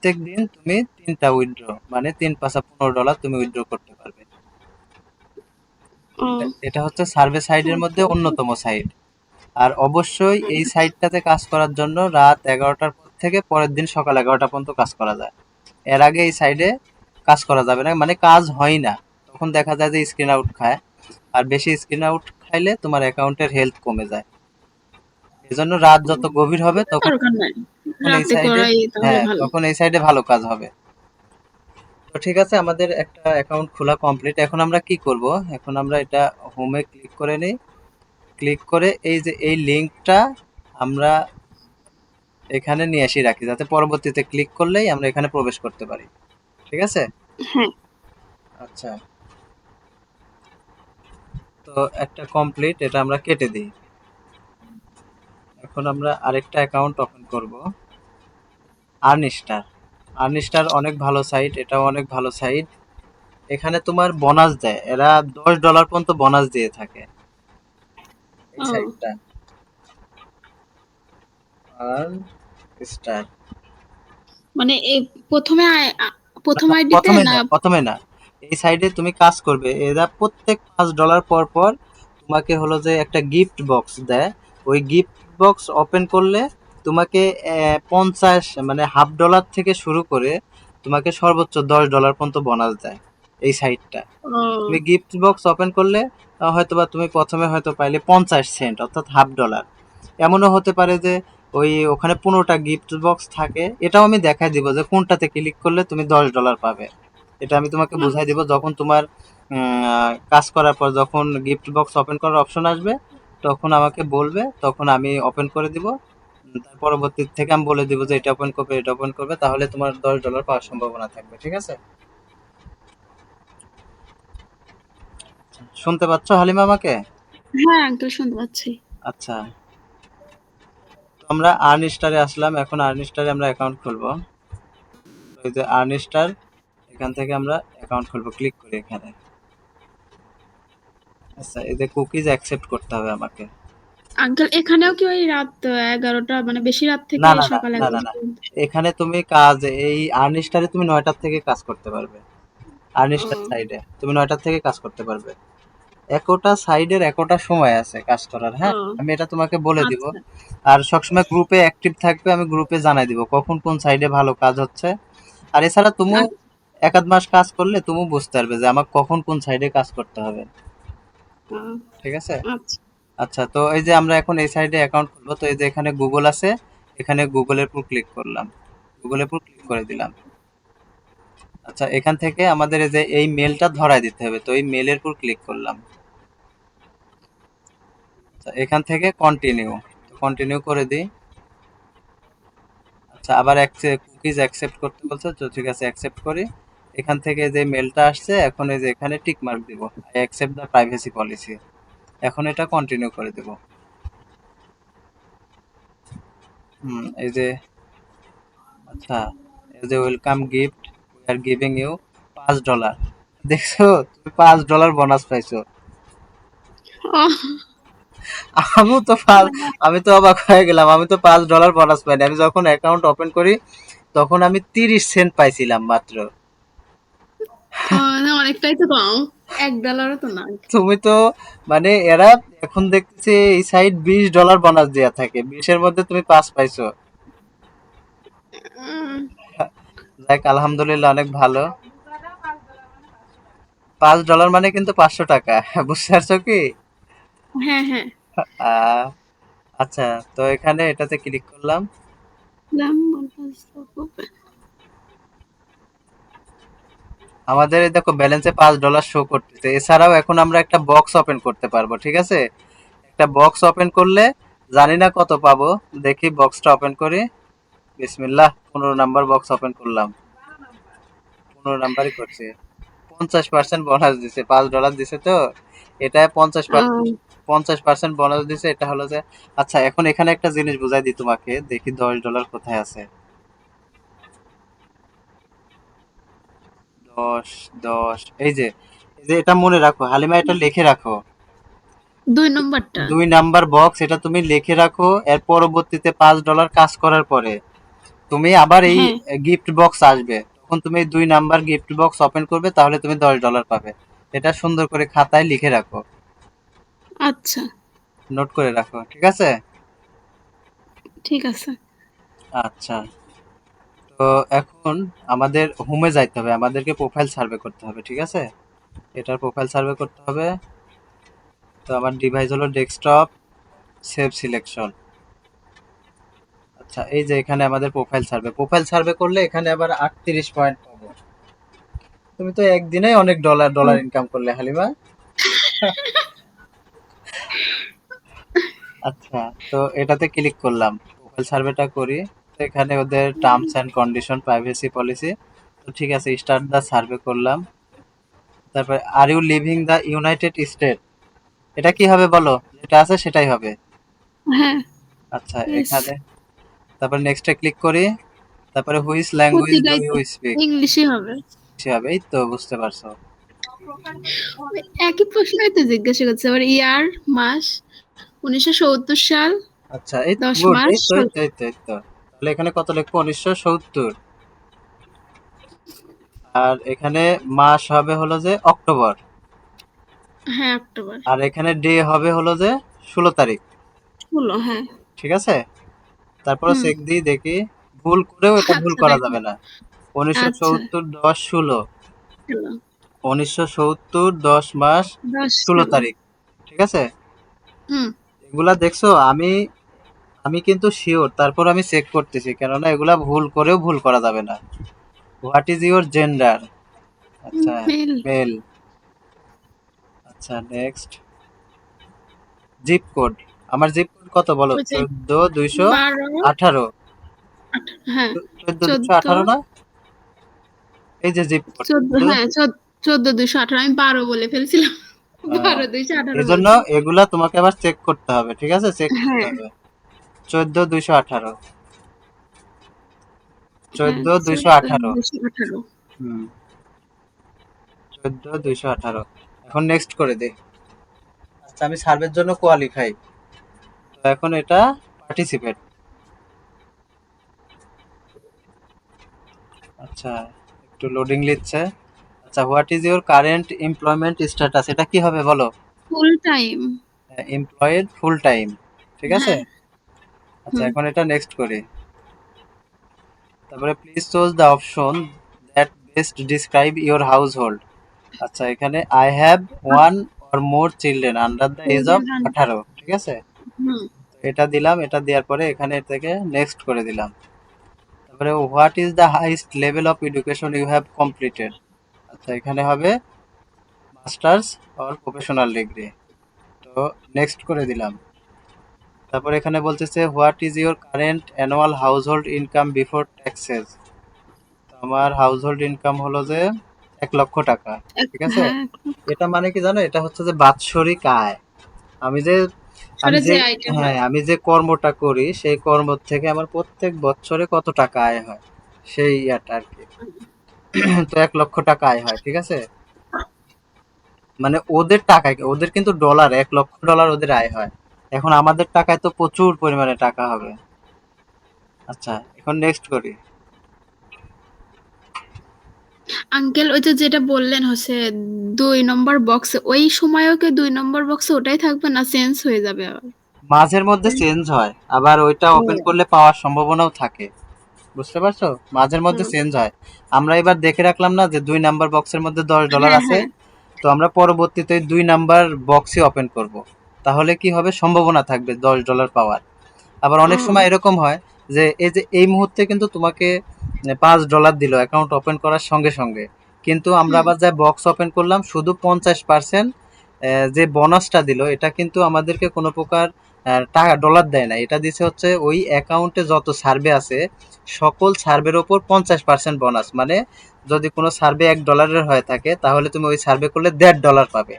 প্রত্যেক দিন তুমি 3টা উইথড্র, মানে 3×5 = $15 তুমি উইথড্র করতে পারবে। ও এটা হচ্ছে সার্ভে সাইডের মধ্যে আচ্ছা অন্যতম সাইড। আর অবশ্যই এই আচ্ছা। সাইটটাতে কাজ করার জন্য রাত 11টার পর থেকে পরের দিন সকাল 11টা পর্যন্ত কাজ করা যায়। এর আগে এই সাইডে কাজ করা যাবে না, মানে কাজ হয় না। তখন দেখা যায় যে স্ক্রিন আউট খায়, আর বেশি স্ক্রিন আউট খাইলে তোমার অ্যাকাউন্টের হেলথ কমে যায়। এজন্য রাত যত গভীর হবে তখন দরকার নাই, তখন এই রাতে সাইডে, করাই তাহলে হ্যাঁ ভালো। তখন এই সাইডে ভালো কাজ হবে। তো ঠিক আছে, আমাদের একটা অ্যাকাউন্ট খোলা কমপ্লিট। এখন আমরা কি করব? এখন আমরা এটা হোমে ক্লিক করে নিই। ক্লিক করে এই যে এই লিঙ্কটা আমরা এখানে নিয়ে এসে রাখি, যাতে পরবর্তীতে ক্লিক করলেই আমরা এখানে প্রবেশ করতে পারি। ঠিক আছে? হ্যাঁ। আচ্ছা, তো একটা কমপ্লিট, এটা আমরা কেটে দিই। এখন আমরা আরেকটা অ্যাকাউন্ট ওপেন করব, আর্নিস্টার। আর্নিস্টার অনেক ভালো সাইট, এটাও অনেক ভালো সাইট। এখানে তোমার বোনাস দেয়, এরা $10 পর্যন্ত বোনাস দিয়ে থাকে এই ও সাইটটা। আর্নিস্টার মানে এই প্রথমে প্রথম না, আইডিতে প্রথমে না? না, প্রথমে না। এই সাইডে তুমি কাজ করবে, এরা প্রত্যেক $5 পর পর তোমাকে হলো যে একটা গিফট বক্স দেয়। ওই গিফট বক্স ওপেন করলে তোমাকে 50, মানে $1/2 থেকে শুরু করে তোমাকে সর্বোচ্চ $10 পর্যন্ত বোনাস দেয় এই সাইটটা। তুমি ও গিফট বক্স ওপেন করলে হয়তোবা তুমি প্রথমে হয়তো পাইলে 50 সেন্ট, অর্থাৎ $1/2। এমনও হতে পারে যে ওই ওখানে 15টা গিফট বক্স থাকে, এটাও আমি দেখাই দিব যে কোনটাতে ক্লিক করলে তুমি $10 পাবে। এটা আমি তোমাকে বুঝাই দিব যখন তোমার কাজ করার পর, যখন গিফট বক্স ওপেন করার অপশন আসবে তখন আমাকে বলবে, তখন আমি ওপেন করে দিব। তার পরবর্তী থেকে আমি বলে দিব যে এটা ওপেন করবে, এটা ওপেন করবে, তাহলে তোমার $10 পাওয়ার সম্ভাবনা থাকবে। ঠিক আছে? শুনতে পাচ্ছ হালিমা আমাকে? হ্যাঁ আঙ্কেল, শুনতে পাচ্ছি। আচ্ছা, তো আমরা আর্নিস্টারে আসলাম, এখন আর্নিস্টারে আমরা অ্যাকাউন্ট খুলবো। ওই যে আর্নিস্টার, এখান থেকে আমরা অ্যাকাউন্ট খুলবো, ক্লিক করি এখানে। আচ্ছা, এই যে কুকিজ অ্যাকসেপ্ট করতে হবে আমাকে। আঙ্কেল এখানেও কি ওই রাত 11টা, মানে বেশি রাত থেকে না না না সকাল না না 11টা না, পর্যন্ত? এখানে তুমি কাজ, এই আর্নিস্টারে তুমি 9টার থেকে কাজ করতে পারবে। আর্নিস্টার ও সাইডে তুমি 9টার থেকে কাজ করতে পারবে। একটা সাইডের একটা সময় আছে কাজ করার, হ্যাঁ ও আমি এটা তোমাকে বলে দিব। আচ্ছা আর সবসময় গ্রুপে অ্যাক্টিভ থাকবে, আমি গ্রুপে জানাই দিব কখন কোন সাইডে ভালো কাজ হচ্ছে। আর এছাড়া তুমি আচ্ছা। 1 আধ মাস কাজ করলে তুমি বুঝতে পারবে যে আমার কখন কোন সাইডে কাজ করতে হবে। ও, ঠিক আছে? আচ্ছা। আচ্ছা, তো এই যে আমরা এখন এই সাইডে অ্যাকাউন্ট খুলবো, তো এই যে এখানে গুগল আছে, এখানে গুগলের উপর ক্লিক করলাম, গুগলের উপর ক্লিক করে দিলাম। আচ্ছা, এখান থেকে আমাদের এই যে এই মেলটা ধরায় দিতে হবে, তো এই মেলের উপর ক্লিক করলাম। আচ্ছা, এখান থেকে কন্টিনিউ, কন্টিনিউ করে দিই। আচ্ছা, আবার কুকিজ অ্যাকসেপ্ট করতে বলছে, তো ঠিক আছে অ্যাকসেপ্ট করি। এখান থেকে যে মেলটা আসছে, এখন এই যে এখানে টিক মার্ক দিব, I accept the privacy policy. এখন এটা কন্টিনিউ করে দেব। এই যে, আচ্ছা, এই যে welcome gift we are giving you $5। দেখছো, তুমি $5 বোনাস পাইছো। ও আমিও তো আমি তো অবাক হয়ে গেলাম, আমি তো $5 বোনাস পাইনি। আমি যখন অ্যাকাউন্ট ওপেন করি তখন আমি 30 সেন্ট পাইছিলাম মাত্র। না, অনেকটাই তো কম, $1 তো না। তুমি তো, মানে এরা এখন দেখতেছি এই সাইড $20 বোনাস দেয়া থাকে, 20-এর মধ্যে তুমি 5 পাইছো। উম, যাক, আলহামদুলিল্লাহ, অনেক ভালো। $5 মানে কিন্তু $500, বুঝতে পারছো কি? হ্যাঁ হ্যাঁ। আহ, আচ্ছা, তো এখানে এটাতে ক্লিক করলাম। আমাদের এই দেখো ব্যালেন্সে $5 শো করতেছে। এছাড়াও এখন আমরা একটা বক্স ওপেন করতে পারবো। ঠিক আছে? একটা বক্স ওপেন করলে জানি না কত পাবো। দেখি বক্সটা ওপেন করি। বিসমিল্লাহ, 15 নাম্বার বক্স ওপেন করলাম। 15 নাম্বারই করছি। 50% বোনাস দিছে, $5 দিছে তো এটা 50%, ও 50% বোনাস দিছে। এটা হলো যে, আচ্ছা এখন এখানে একটা জিনিস বুঝাই দিই তোমাকে, দেখি $10 কোথায় আছে। 10, 10, এই যে এটা মনে রাখো হালিমা, এটা লিখে রাখো। 2 নম্বরটা। 2 নাম্বার বক্স, এটা তুমি লিখে রাখো। এর পরবর্তীতে $5 কাজ করার পরে তুমি আবার এই হ্যাঁ। গিফট বক্স আসবে, তখন তুমি 2 নাম্বার গিফট বক্স ওপেন করবে, তাহলে তুমি $10 পাবে। এটা সুন্দর করে খাতায় লিখে রাখো, আচ্ছা, নোট করে রাখো, ঠিক আছে? ঠিক আছে। আচ্ছা, তো এখন আমাদের হোমে যাইতে হবে, আমাদেরকে প্রোফাইল সার্ভে করতে হবে, ঠিক আছে? এটার প্রোফাইল সার্ভে করতে হবে। তো আমার ডিভাইস হলো ডেস্কটপ, সেভ সিলেকশন। আচ্ছা, এই যে এখানে আমাদের প্রোফাইল সার্ভে করলে এখানে আবার 38 পয়েন্ট পাবো। তুমি তো একদিনেই অনেক ডলার ডলার হুম। ইনকাম করলে হালিমা। আচ্ছা, তো এটাতে ক্লিক করলাম, প্রোফাইল সার্ভেটা করি। তো এখানে ওদের terms and condition, privacy policy. তো ঠিক আছে, স্টার্ট দা সার্ভে করলাম। তারপরে are you living the United State, এটা কি হবে বলো? যেটা আছে সেটাই হবে। হ্যাঁ। আচ্ছা, ইয়েস। এখানে তারপরে নেক্সটে ক্লিক করি। তারপরে হুইচ ল্যাঙ্গুয়েজ ডু প্রতিটাই ইউ তো স্পিক, ইংলিশই হবে। হবে। এই তো বুঝতে পারছো। ওই একই প্রশ্নই তো জিজ্ঞাসা করছে, আবার ইয়ার, মাস, 1970 সাল, আচ্ছা, এই তো 10 গুড, মাস, এই তো এই তো এই তো এই তো। তাহলে এখানে কত লিখবো? 1970। আর এখানে মাস হবে হলো যে অক্টোবর। হ্যাঁ, অক্টোবর। আর এখানে ডে হবে হলো যে 16 তারিখ, হলো, হ্যাঁ। ঠিক আছে? তারপরে হুম। চেক দিই দেখি, ভুল করেও এটা ভুল আচ্ছা, করা দেখো। যাবে না। উনিশশো আচ্ছা, সত্তর 10/16, হলো। 1970 10 মাস 10 ষোলো সাল। তারিখ ঠিক আছে? হুম। এগুলা দেখছো, আমি আমি কিন্তু শিওর, তারপর আমি চেক করতেছি, কেননা এগুলা ভুল করেও ভুল করা যাবে না। What is your gender? আচ্ছা, মেল। মেল। আচ্ছা, নেক্সট। জিপ কোড, আমার জিপ কোড কত বলো? ওই যে 12, 14 218। হ্যাঁ, 14, 14 218 না? এই যে জিপ কোড, 14, হ্যাঁ, 14, 218, আমি 12 বলে ফেলছিলাম। 12, 218 এই জন্য বলছি। এগুলা তোমাকে আবার চেক করতে হবে, ঠিক আছে? চেক করতে হ্যাঁ, হবে। 14 218, হ্যাঁ, 14 218। 14, 218। হুম, 14 218। এখন নেক্সট করে দিই। আচ্ছা, আমি সার্ভের জন্য কোয়ালিফাই, তো এখন এটা পার্টিসিপেট। আচ্ছা, একটু লোডিং নিচ্ছে। আচ্ছা, what is your current employment status, এটা কি হবে বলো? Full time. Employed full time, ঠিক আছে? হ্যাঁ। আচ্ছা, হুম। এখন এটা নেক্সট করি। তারপরে please choose the option that best describe your house hold. আচ্ছা, এখানে I have one or more children under the age of children। 18, ঠিক আছে? হুম। তো এটা দিলাম, এটা দেওয়ার পরে এখানে থেকে নেক্সট করে দিলাম। তারপরে what is the highest level of education you have completed. আচ্ছা, এখানে হবে মাস্টার্স অর প্রফেশনাল ডিগ্রি, তো নেক্সট করে দিলাম। তারপর এখানে বলতেছে what is your current annual house hold income before taxes. আমার হাউস হোল্ড ইনকাম হলো যে 1 লক্ষ টাকা, ঠিক আছে? হ্যাঁ, এটা মানে কি জানো? এটা হচ্ছে যে বাৎসরিক আয়। আমি যে আমি সরে যে যে আইটা হ্যাঁ, হয়। আমি যে কর্মটা করি সেই কর্ম থেকে আমার প্রত্যেক বছরে কত টাকা আয় হয়, সেই ইয়াটা আর কি। তো 1 লক্ষ টাকা আয় হয়, ঠিক আছে? মানে ওদের টাকায়, ওদের কিন্তু ডলার, $1 লক্ষ ওদের আয় হয়। এখন আমাদের টাকায় তো প্রচুর পরিমাণে টাকা হবে। আচ্ছা, এখন নেক্সট করি। আঙ্কেল, ওই যে যেটা বললেন হচ্ছে 2 নম্বর বক্সে, ওই সময়ও কি 2 নম্বর বক্সে ওটাই থাকবে না চেঞ্জ হয়ে যাবে আবার? মাঝের মধ্যে চেঞ্জ হয়, আবার ওইটা ওপেন ও। করলে পাওয়ার সম্ভাবনাও থাকে, বুঝতে পারছো? মাঝের মধ্যে হুম। চেঞ্জ হয়। আমরা এবার দেখে রাখলাম না যে 2 নাম্বার বক্সের মধ্যে $10 হ্যাঁ, আছে, হ্যাঁ। তো আমরা পরবর্তীতে 2 নাম্বার বক্সই ওপেন করব। তাহলে কি হবে? সম্ভাবনা থাকবে $10 পাওয়ার। আবার অনেক সময় ও। এরকম হয় যে এই যে এই মুহূর্তে কিন্তু তোমাকে $5 দিল অ্যাকাউন্ট ওপেন করার সঙ্গে সঙ্গে, কিন্তু আমরা হুম। আবার যা বক্স ওপেন করলাম শুধু 50% যে বোনাসটা দিল, এটা কিন্তু আমাদেরকে কোনো প্রকার টাকা ডলার দেয় না। এটা দিছে হচ্ছে ওই অ্যাকাউন্টে যত সার্ভে আছে সকল সার্ভের ওপর 50% বোনাস। মানে যদি কোনো সার্ভে $1 হয়ে থাকে, তাহলে তুমি ওই সার্ভে করলে $1.5 পাবে।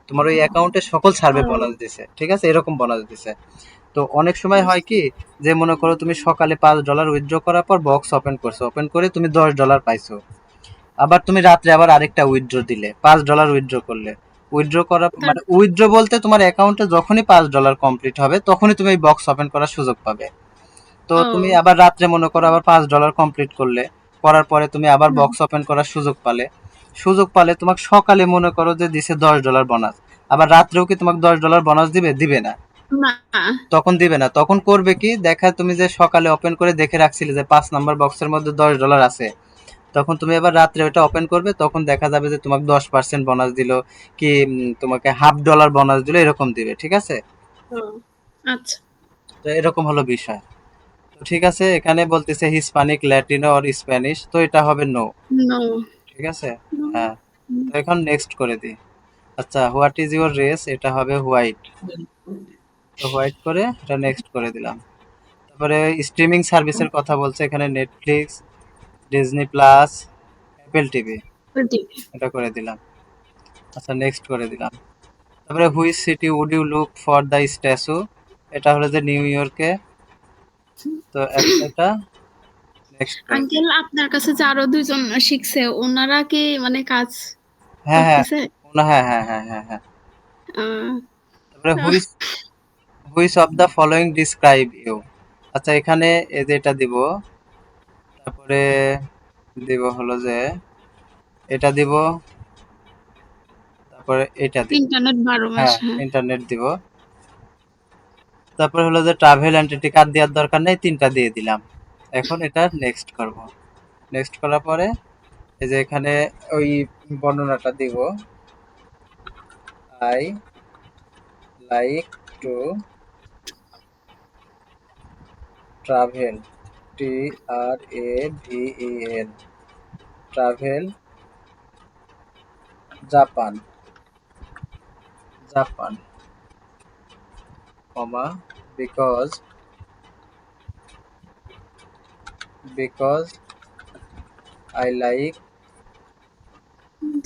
তোমার ওই অ্যাকাউন্টে সকল সার্ভে বোনাস ও। দিছে, ঠিক আছে? এরকম বোনাস দিছে। তো অনেক সময় হয় কি, যে মনে করো তুমি সকালে $5 উইথড্র করার পর বক্স ওপেন করছো, ওপেন করে তুমি $10 পাইছো। আবার তুমি রাত্রে আবার আরেকটা উইথড্র দিলে, $5 উইথড্র করলে। উইথড্র করা তার মানে উইথড্র বলতে তোমার অ্যাকাউন্টে যখনই $5 কমপ্লিট হবে তখনই তুমি এই বক্স ওপেন করার সুযোগ পাবে। তো ও তুমি আবার রাত্রে মনে করো আবার $5 কমপ্লিট করলে, করার পরে তুমি আবার হুম, বক্স ওপেন করার সুযোগ পালে তোমাকে সকালে মনে করো যে দিছে $10 বোনাস, আবার রাত্রেও কি তোমাকে $10 বোনাস দিবে? দিবে না। না। তখন দিবে না, তখন করবে কি, দেখা তুমি যে সকালে ওপেন করে দেখে রাখছিলে যে 5 নাম্বার বক্সের মধ্যে $10 আছে, তখন তুমি এবার রাত্রে ওটা ওপেন করবে, তখন দেখা যাবে যে তোমাকে 10% বোনাস দিল, কি তোমাকে $50 বোনাস দিল, এরকম দিবে, ঠিক আছে? ও আচ্ছা। তো এরকম হলো বিষয়। তো ঠিক আছে, এখানে বলতেছে হিস্পানিক, ল্যাটিনো অর স্প্যানিশ, তো এটা হবে নো। নো। ঠিক আছে, হ্যাঁ। তো এখন নেক্সট করে দিই। আচ্ছা, হোয়াট ইজ ইউর রেস, এটা হবে হোয়াইট। তো হোয়াইট করে এটা নেক্সট করে দিলাম। তারপরে স্ট্রিমিং সার্ভিসের কথা বলছে এখানে, Netflix, Disney plus, Apple TV, এটা করে দিলাম। আচ্ছা, নেক্সট করে দিলাম। তারপরে which city would you look for the statue, এটা হলো যে নিউ ইয়র্কে। তো এখন এটা নেক্সট করে দিই। আঙ্কেল, আপনার কাছে যে আরো দুইজন শিখছে, ওনারা কি মানে কাজ হ্যাঁ হ্যাঁ, করতেছে? হ্যাঁ হ্যাঁ হ্যাঁ হ্যাঁ হ্যাঁ। আহ, তারপরে ah, which of the following describe you, আচ্ছা এখানে এই যে এটা দিব, তারপরে দিব হলো যে এটা দিব, তারপরে এটা দিব। ইন্টারনেট 12 মাস, হ্যাঁ, হ্যাঁ। ইন্টারনেট দিব। তারপরে হলো যে ট্রাভেল এন্টিটি কার্ড দেওয়ার দরকার নেই, 3টা দিয়ে দিলাম। এখন এটা নেক্সট করব। নেক্সট করার পরে এই যে এখানে ওই বর্ণনাটা দিব, I like to travel, TRAVEL, travel Japan, Japan, comma, because because I like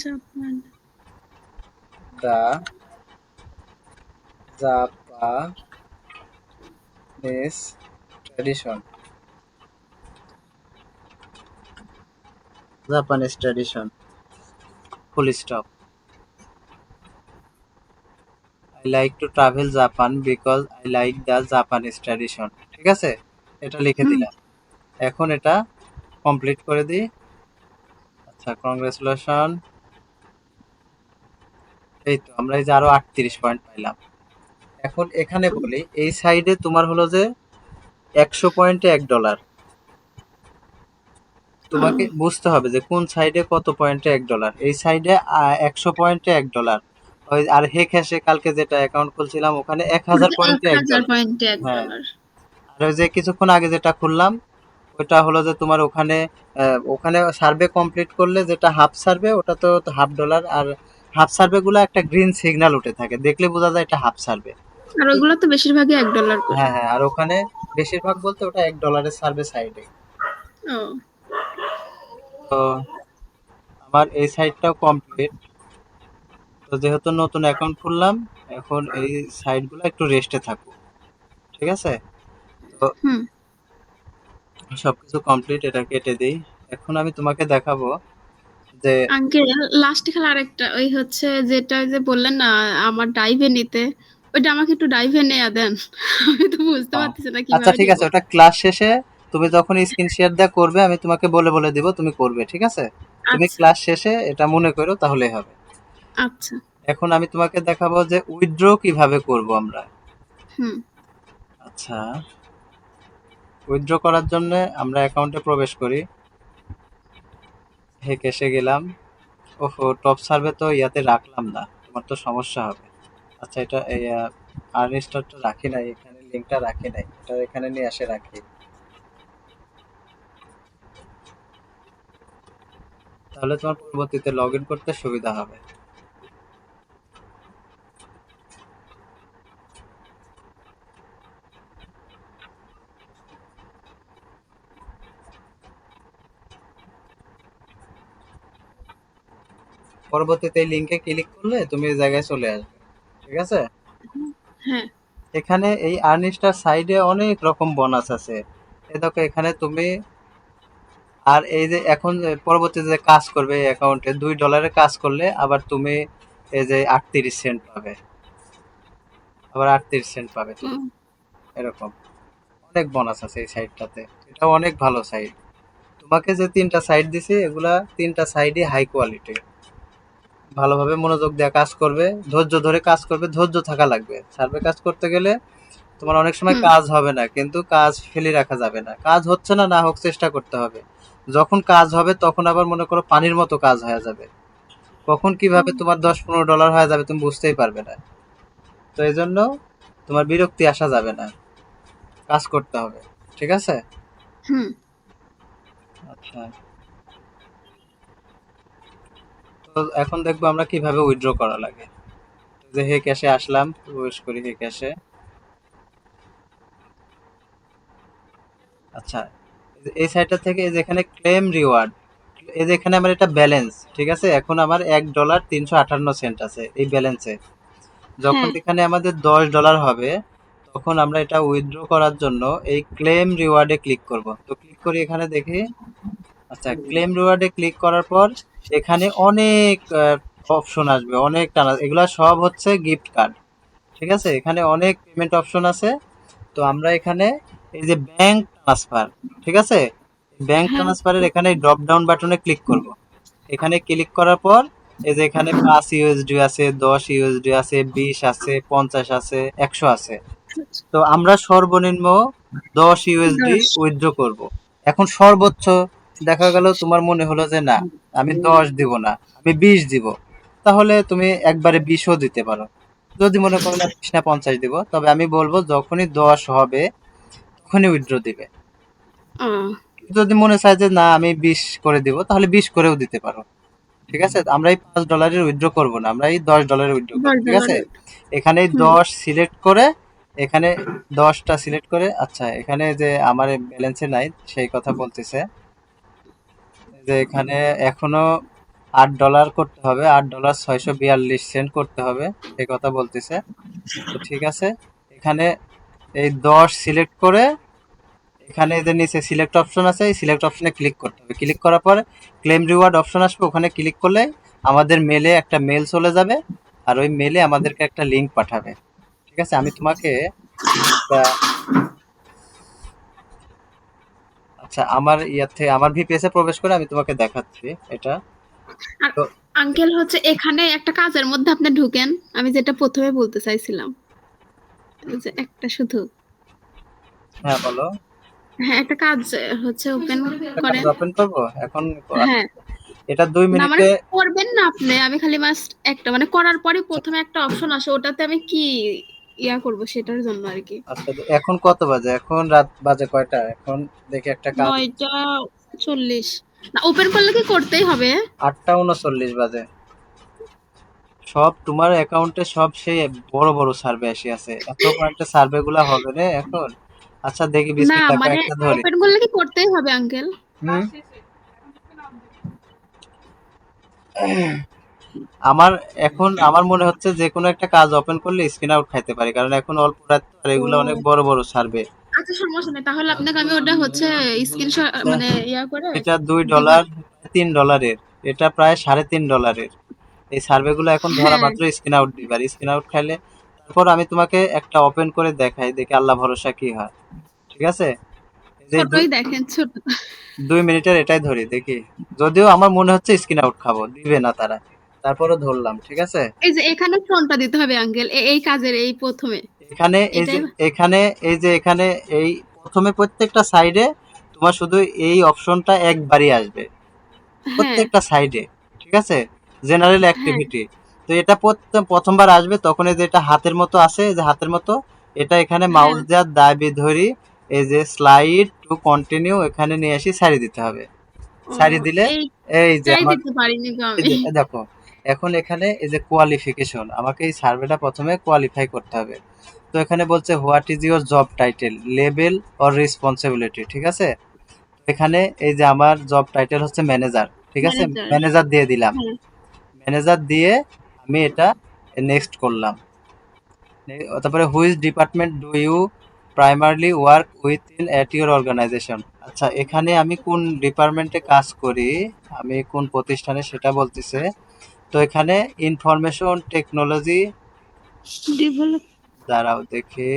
Japan. The Japanese tradition, Japanese tradition, full stop. I like to travel Japan because I like the Japanese tradition, ঠিক আছে? এটা লিখে হুম। দিলাম। এখন এটা complete করে দিই। আচ্ছা, কংগ্রেচুলেশন। এই তো আমরা এই যে আরো 38 পয়েন্ট পাইলাম। এখন এখানে বলি, এই সাইডে তোমার হলো যে 100 পয়েন্টে $1, তোমাকে বুঝতে হবে যে কোন সাইডে কত পয়েন্টে $1। এই সাইডে 100 পয়েন্টে $1। ওই আর হে ক্যাশে কালকে যেটা অ্যাকাউন্ট খুলছিলাম ওখানে 1000 পয়েন্টে 1000 $1। পয়েন্টে এক হ্যাঁ, ডলার আর ওই যে কিছুক্ষণ আগে যেটা খুললাম ওটা হলো যে তোমার ওখানে ওখানে সার্ভে কমপ্লিট করলে যেটা হাফ সার্ভে, ওটা তো $50। আর হাফ সার্ভে গুলো একটা গ্রিন সিগন্যাল উঠে থাকে, দেখলে বোঝা যায় এটা হাফ সার্ভে। আর ওইগুলো তো বেশিরভাগই $1 করে। হ্যাঁ হ্যাঁ, আর ওখানে বেশিরভাগ বলতে ওটা $1 সার্ভে সাইডে। ও তো আমার এই সাইডটাও কমপ্লিট। তো যেহেতু নতুন অ্যাকাউন্ট খুললাম, এখন এই সাইটগুলো একটু রেস্টে থাকুক, ঠিক আছে? তো হুম। সবকিছু কমপ্লিট, এটা কেটে দিই। এখন আমি তোমাকে দেখাবো যে আঙ্কেল, লাস্ট খেলা আরেকটা, ওই হচ্ছে যেটা ওই যে বললেন না আমার ডাইভে নিতে, ওইটা আমাকে একটু ডাইভে নেয়া দেন। আমি তো বুঝতে আহ, পারতেছি না আচ্ছা কিভাবে ঠিক নিব। আছে, ওটা ক্লাস শেষে তুমি যখন স্ক্রিন শেয়ার দেওয়া করবে আমি তোমাকে বলে বলে দিব, তুমি করবে, ঠিক আছে? তুমি আচ্ছা। ক্লাস শেষে এটা মনে করো, তাহলেই হবে। আচ্ছা। এখন আমি তোমাকে দেখাবো যে উইথড্র কিভাবে করব আমরা। হুম। আচ্ছা, উইথড্র করার জন্য আমরা অ্যাকাউন্টে প্রবেশ করি, হেক এসে গেলাম। ওহো, টপ সার্ভে তো ইয়াতে রাখলাম না, তোমার তো সমস্যা হবে। আচ্ছা, এটা এই আর্নিস্টারটা রাখি নাই এখানে, লিঙ্কটা রাখি নাই, এটা এখানে নিয়ে আসে রাখি, তাহলে তোমার পরবর্তীতে লগ ইন করতে সুবিধা হবে। পরবর্তীতে এই লিঙ্কে ক্লিক করলে তুমি এই জায়গায় চলে আসবে, ঠিক আছে? হ্যাঁ। এখানে এই আর্নিস্টার সাইডে অনেক রকম বোনাস আছে। এ দেখো এখানে তুমি, আর এই যে এখন যে পরবর্তীতে যে কাজ করবে এই অ্যাকাউন্টে $2 কাজ করলে আবার তুমি এই যে 38 সেন্ট পাবে, আবার 38 সেন্ট পাবে তুমি, ও এরকম অনেক বোনাস আছে এই সাইটটাতে। এটা অনেক ভালো সাইট। তোমাকে যে 3টা সাইট দিছি এগুলা 3টা সাইডই হাই কোয়ালিটি। ভালোভাবে মনোযোগ দিয়ে কাজ করবে, ধৈর্য ধরে কাজ করবে, ধৈর্য থাকা লাগবে। সার্ভে কাজ করতে গেলে তোমার অনেক সময় হুম। কাজ হবে না, কিন্তু কাজ ফেলে রাখা যাবে না। কাজ হচ্ছে না, না হোক চেষ্টা করতে হবে। যখন কাজ হবে তখন আবার মনে করো পানির মতো কাজ হয়ে যাবে। কখন ও, কিভাবে তোমার $10-15 হয়ে যাবে তুমি বুঝতেই পারবে না। তো এই জন্য তোমার বিরক্তি আসা যাবে না, কাজ করতে হবে। ঠিক আছে? হুম। আচ্ছা, তো এখন দেখবো আমরা কিভাবে উইথড্র করা লাগে। যে হে ক্যাশে আসলাম, প্রবেশ করি হে ক্যাশে। আচ্ছা, এই সাইটটা থেকে এই যে এখানে ক্লেম রিওয়ার্ড, এই যে এখানে আমার এটা ব্যালেন্স, ঠিক আছে? এখন আমার $1.358 আছে এই ব্যালেন্সে। যখন হ্যাঁ। এখানে আমাদের $10 হবে তখন আমরা এটা উইথড্র করার জন্য এই ক্লেম রিওয়ার্ডে ক্লিক করব। তো ক্লিক করি এখানে দেখি। আচ্ছা, ক্লেম রিওয়ার্ডে ক্লিক করার পর এখানে অনেক অপশন আসবে, অনেক টানা, এগুলা সব হচ্ছে গিফট কার্ড। ঠিক আছে? এখানে অনেক পেমেন্ট অপশন আছে। তো আমরা এখানে এই যে ব্যাংক ট্রান্সফার, ঠিক আছে? ব্যাংক হ্যাঁ। ট্রান্সফারের এখানে ড্রপ ডাউন বাটনে ক্লিক করব। এখানে ক্লিক করার পর এই যে এখানে 5 ইউএসডি আছে, 10 ইউএসডি আছে, 20 আছে, 50 আছে, 100 আছে। তো আমরা সর্বনিম্ন 10 ইউএসডি 10। উইথড্র করব। এখন সর্বোচ্চ দেখা গেল তোমার মনে হলো যে না, আমি 10 দিব না, আমি 20 দিব। তাহলে তুমি একবারে 20ও দিতে পারো। যদি মনে করো না 20 না 50 দিব, তবে আমি বলবো যখনই 10 হবে তখনই উইথড্র দিবে। ও, যদি মনে চায় যে না আমি 20 করে দিব, তাহলে 20 করেও দিতে পারো। ঠিক আছে? আমরা এই $5 উইথড্র করব না, আমরা এই $10 উইথড্র করব। ঠিক $10। আছে? এখানে এই হুম। 10 সিলেক্ট করে, এখানে 10টা সিলেক্ট করে, আচ্ছা এখানে যে আমার ব্যালেন্সে নাই সেই কথা বলতেছে যে এখানে এখনো $8 করতে হবে, $8.642 করতে হবে, এই কথা বলতেছে। তো ঠিক আছে, এখানে এই 10 সিলেক্ট করে এখানে যে নিচে সিলেক্ট অপশন আছে এই সিলেক্ট অপশনে ক্লিক করতে হবে। ক্লিক করার পর ক্লেম রিওয়ার্ড অপশন আসবে, ওখানে ক্লিক করলে আমাদের মেলে একটা মেল চলে যাবে। আর ওই মেলে আমাদেরকে একটা লিংক পাঠাবে। ঠিক আছে? আমি তোমাকে লিংকটা, আচ্ছা আমার ইয়াতে আমার ভিপিএস এ প্রবেশ করে আমি তোমাকে দেখাচ্ছি এটা। আর তো আঙ্কেল হচ্ছে এখানে একটা কাজের মধ্যে আপনি ঢুকেন, আমি যেটা প্রথমে বলতে চাইছিলাম, এই যে একটা শুধু, হ্যাঁ বলো। হ্যাঁ একটা কাজ হচ্ছে ওপেন একটা কাজ করেন। ওপেন করব এখন। হ্যাঁ। এটা 2 না মানে মিনিটে। করবেন না আপনি, আমি খালি মাস্ট একটা মানে করার পরে প্রথমে একটা অপশন আসে, ওটাতে আমি কি ইয়া করব সেটার জন্য আর কি। আচ্ছা, তো এখন কত বাজে? এখন রাত বাজে কয়টা? এখন দেখি একটা কাজ। 9টা 40। না ওপেন করলে কি করতেই হবে? 8টা 39 বাজে। সব তোমার অ্যাকাউন্টে সব সেই বড় বড় সার্ভে এসে আছে, এত কয়েকটা সার্ভে গুলা হবে রে এখন। আচ্ছা দেখি না বিসমিল্লাহ মানে কয়েকটা ধরি। ওপেন করলে কি করতেই হবে আঙ্কেল? হুম। আমার এখন আমার মনে হচ্ছে যে কোনো একটা কাজ ওপেন করলে স্ক্রিন আউট খাইতে পারি, কারণ এখন অল্প রাত আর এগুলো অনেক ও বড় বড় সার্ভে। আচ্ছা সমস্যা নেই, তাহলে আপনাকে আমি ওটা হচ্ছে স্ক্রিনশট আচ্ছা, মানে ইয়া করে এটা দুই দিব। ডলার $3, এটা প্রায় $3.5। এই সার্ভে গুলো এখন ধরা হ্যাঁ, মাত্র স্ক্রিন আউট দিবার, স্ক্রিন আউট খাইলে তারপর আমি তোমাকে একটা ওপেন করে দেখাই, দেখি আল্লাহ ভরসা কি হয়। ঠিক আছে? এই যে ছোটই দেখেন ছোট। 2 মিনিটের এটাই ধরি দেখি। যদিও আমার মনে হচ্ছে স্ক্রিন আউট খাবো, দিবে না তারা, তারপরও ধরলাম। ঠিক আছে? এই যে এখানে ফোনটা দিতে হবে আঙ্কেল, এই কাজের এই প্রথমে এখানে এই যে এটাই। এখানে এই যে এখানে এই প্রথমে প্রত্যেকটা সাইডে তোমার শুধু এই অপশনটা একবারই আসবে, হ্যাঁ। প্রত্যেকটা সাইডে। ঠিক আছে? জেনারেল হ্যাঁ। অ্যাক্টিভিটি। তো এটা প্রথমবার আসবে তখন এই যে এটা হাতের মতো আছে, এই যে হাতের মতো, এটা এখানে হ্যাঁ। মাউস দেওয়ার দাবি ধরি, এই যে স্লাইড টু কন্টিনিউ এখানে নিয়ে এসে ছাড়ি দিতে হবে। ও ছাড়ি দিলে এই যে এইটাই আমার, দিতে পারিনি গো এই আমি। যে দেখো, এখন এখানে এই যে কোয়ালিফিকেশন, আমাকে এই সার্ভেটা প্রথমে কোয়ালিফাই করতে হবে। তো এখানে বলছে what is your job title, level or responsibility. ঠিক আছে? এখানে এই যে আমার জব টাইটেল হচ্ছে ম্যানেজার। ঠিক আছে? ম্যানেজার। ম্যানেজার দিয়ে দিলাম। হ্যাঁ। ম্যানেজার দিয়ে আমি এটা নেক্সট করলাম। তারপরে which department do you primarily work with in at your organization. আচ্ছা, এখানে আমি কোন ডিপার্টমেন্টে কাজ করি, আমি কোন প্রতিষ্ঠানে সেটা বলতেছে। তো এখানে ইনফরমেশন টেকনোলজি, ডেভেলপ। দাঁড়াও দেখি,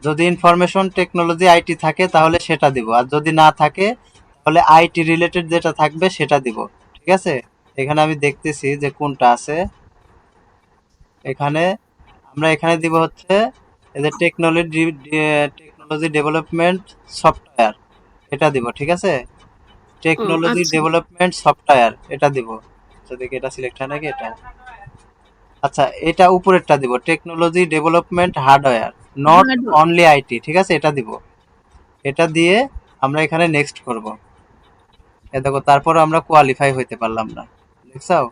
যদি ইনফরমেশন টেকনোলজি আইটি থাকে তাহলে সেটা দিব, আর যদি না থাকে তাহলে আইটি রিলেটেড যেটা থাকবে সেটা দিব। ঠিক আছে, এখানে আমি দেখতেছি যে কোনটা আছে। এখানে আমরা এখানে দিব হচ্ছে এই যে টেকনোলজি ডেভেলপমেন্ট সফটওয়্যার, এটা দিব। ঠিক আছে, ও টেকনোলজি আচ্ছা। ডেভেলপমেন্ট সফটওয়্যার এটা দিব। যদি এটা সিলেক্ট হয় নাকি এটা, আচ্ছা এটা উপরেরটা দিব, technology development hardware not hardware. Only IT. ঠিক আছে, এটা দিব। এটা দিয়ে আমরা এখানে নেক্সট করব। এ দেখো, তারপরে আমরা কোয়ালিফাই হইতে পারলাম না, দেখছাও? ও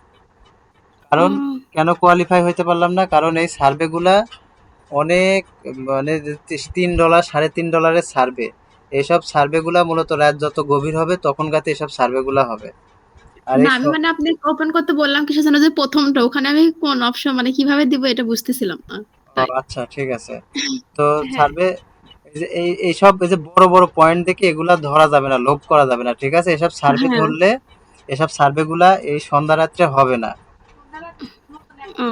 কারণ কেন কোয়ালিফাই হইতে পারলাম না, কারণ এই সার্ভেগুলা অনেক, মানে $3 $3.5 সার্ভে। এইসব সার্ভেগুলা মূলত রাত যত গভীর হবে তখন গাতে এসব সার্ভেগুলা হবে। আর না, এই আমি মানে আপনি ওপেন করতে বললাম কিসের জন্য, যে প্রথমটা ওখানে আমি কোন অপশন মানে কিভাবে দিব এটা বুঝতেছিলাম না, ও তাই। আচ্ছা, ঠিক আছে। তো হ্যাঁ। সার্ভে, এই যে এইসব এই যে বড় বড় পয়েন্ট দেখে এগুলা ধরা যাবে না, লোভ করা যাবে না। ঠিক আছে, এসব সার্ভে হ্যাঁ। ধরলে এসব সার্ভেগুলা এই সন্ধ্যা রাত্রে হবে না। ও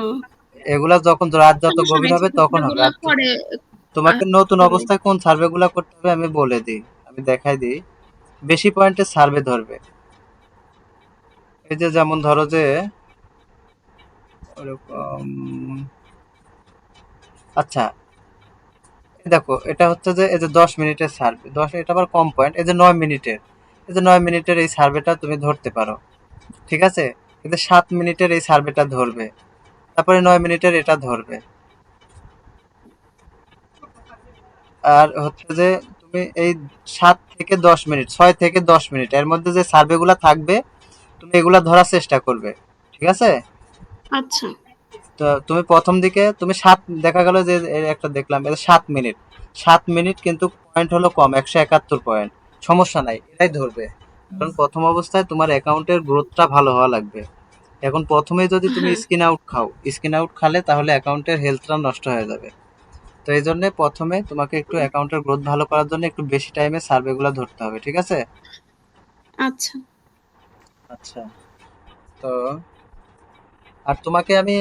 এগুলা যখন রাত যত সমস্যা গভীর নাই, হবে ছোট তখন হবে। ছোটগুলো আর পরে তোমাকে নতুন হবে। অবস্থায় কোন সার্ভেগুলা করতে হবে আমি বলে দিই, আমি দেখাই দিই। বেশি পয়েন্টের সার্ভে ধরবে। এই যে যেমন ধরো যে ওরকম, আচ্ছা এই দেখো এটা হচ্ছে যে এই যে 10 মিনিটের সার্ভে, 10, এটা আবার কম পয়েন্ট। এই যে 9 মিনিটের, এই যে 9 মিনিটের এই সার্ভেটা তুমি ধরতে পারো। ঠিক আছে, এই যে 7 মিনিটের এই সার্ভেটা ধরবে, তারপরে 9 মিনিটের এটা ধরবে। আর হচ্ছে যে তুমি এই 7 থেকে 10 মিনিট, 6 থেকে 10 মিনিট এর মধ্যে যে সার্ভেগুলা থাকবে তুমি এগুলা ধরার চেষ্টা করবে। ঠিক আছে, আচ্ছা। তো তুমি প্রথম দিকে তুমি দেখা গেল যে এর একটা দেখলাম এটা 7 মিনিট, 7 মিনিট কিন্তু পয়েন্ট হলো কম, 171 পয়েন্ট। সমস্যা নাই, এটাই ধরবে। কারণ প্রথম অবস্থায় তোমার অ্যাকাউন্টের গ্রোথটা ভালো হওয়া লাগবে। এখন প্রথমেই যদি তুমি হ্যাঁ। স্কিন আউট খাও, স্কিন আউট খালে তাহলে অ্যাকাউন্টের হেলথটা নষ্ট হয়ে যাবে। তো এই জন্য প্রথমে তোমাকে একটু অ্যাকাউন্টের গ্রোথ ভালো করার জন্য একটু বেশি টাইমে সার্ভেগুলো ধরতে হবে। ঠিক আছে, আচ্ছা। আচ্ছা। তো আর তোমাকে আমি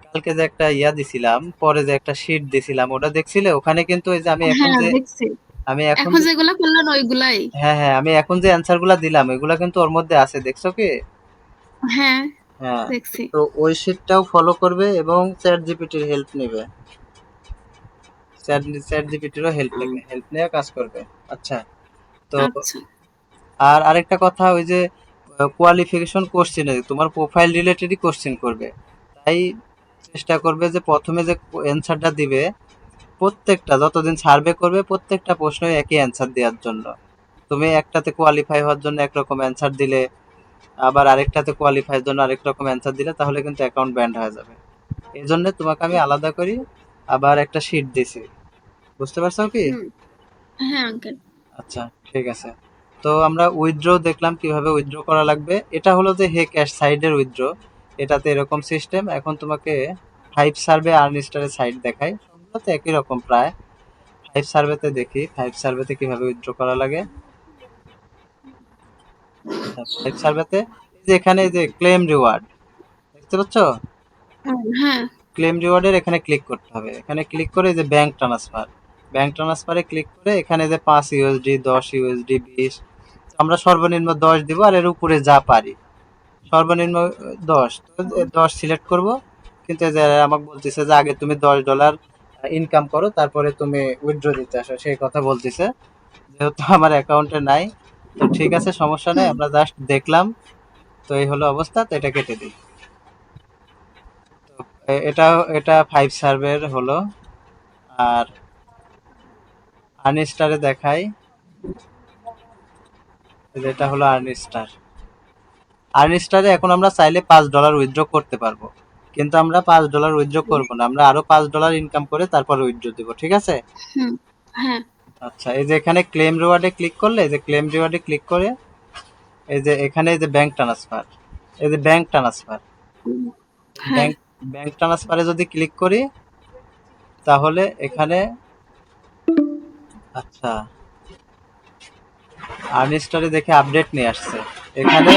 কালকে যে একটা ইয়া দিছিলাম, পরে যে একটা শিট দিছিলাম, ওটা দেখছিলে? ওখানে কিন্তু এই যে হ্যাঁ দেখছি। আমি এখন এখন যে যেগুলা করলেন ওইগুলাই। হ্যাঁ হ্যাঁ, আমি এখন যে অ্যান্সার গুলা দিলাম এগুলা কিন্তু ওর মধ্যে আছে, দেখছো কি? হ্যাঁ হ্যাঁ, দেখছি। তো ওই শিটটাও ফলো করবে এবং চ্যাট জিপিটির হেল্প নেবে। চ্যাট জিপিটিরও উম, হেল্প নিয়ে কাজ করবে। আচ্ছা, তো আচ্ছা। আর আরেকটা কথা, ওই যে কোয়ালিফিকেশন কোশ্চেনে তোমার প্রোফাইল রিলেটেডই কোশ্চেন করবে। তাই চেষ্টা করবে যে প্রথমে যে অ্যান্সারটা দিবে প্রত্যেকটা, যতদিন সার্ভে করবে প্রত্যেকটা প্রশ্নই একই অ্যান্সার দেওয়ার জন্য। তুমি একটাতে কোয়ালিফাই হওয়ার জন্য একরকম অ্যান্সার দিলে, আবার আরেকটাতে কোয়ালিফাইয়ের জন্য আরেক রকম অ্যান্সার দিলে তাহলে কিন্তু অ্যাকাউন্ট ব্যান্ড হয়ে যাবে। এই জন্য তোমাকে আমি আলাদা করি আবার একটা শিট দিছি। বুঝতে পারছো কি? হুম। হ্যাঁ আঙ্কেল। আচ্ছা, ঠিক আছে। তো আমরা উইথড্র দেখলাম কিভাবে উইথড্র করা লাগবে। এটা হলো যে হে ক্যাশ সাইডের উইথড্র, এটাতে এরকম সিস্টেম। এখন তোমাকে ফাইভ সার্ভে আর্নিস্টারের সাইড দেখাই, সবগুলো তো একই রকম প্রায়। ফাইভ সার্ভেতে দেখি ফাইভ সার্ভেতে কিভাবে উইথড্র করা লাগে। ফাইভ সার্ভেতে যে এখানে যে ক্লেম রিওয়ার্ড দেখতে পাচ্ছ, হ্যাঁ। ক্লেম রিওয়ার্ডের এখানে ক্লিক করতে হবে। এখানে ক্লিক করে যে ব্যাংক ট্রান্সফার, ব্যাংক ট্রান্সফারে ক্লিক করে এখানে যে 5 ইউএসডি, 10 ইউএসডি, 20, আমরা সর্বনিম্ন 10 দিব আর এর উপরে যা পারি। সর্বনিম্ন 10, তো 10 সিলেক্ট করব। কিন্তু এই যে আমাকে বলতেছে যে আগে তুমি $10 ইনকাম করো তারপরে তুমি উইথড্র দিতে আসো, সেই কথা বলতেছে। যেহেতু আমার অ্যাকাউন্টে নাই, তো ঠিক আছে, সমস্যা নেই, হুম। আমরা জাস্ট দেখলাম। তো এই হলো অবস্থা, তো এটা কেটে দিই। তো এটা এটা ফাইভ সার্ভের হলো। আর আর্নিস্টারে দেখাই, যেটা হলো আর্নিস্টার। আর্নিস্টারে এখন আমরা চাইলে $5 উইথড্র করতে পারবো, কিন্তু আমরা $5 উইথড্র করবো না, আমরা আরো $5 ইনকাম করে তারপর উইথড্র দিব। ঠিক আছে, হুম। হ্যাঁ। আচ্ছা। এই যে এখানে ক্লেম রিওয়ার্ডে ক্লিক করলে, এই যে ক্লেম রিওয়ার্ডে ক্লিক করে এই যে এখানে এই যে ব্যাংক ট্রান্সফার, এই যে ব্যাংক ট্রান্সফার, হুম, হ্যাঁ। ব্যাংক ব্যাংক ট্রান্সফারে যদি ক্লিক করি তাহলে এখানে, আচ্ছা, আর্নিস্টারে দেখে আপডেট নিয়ে আসছে। এখানে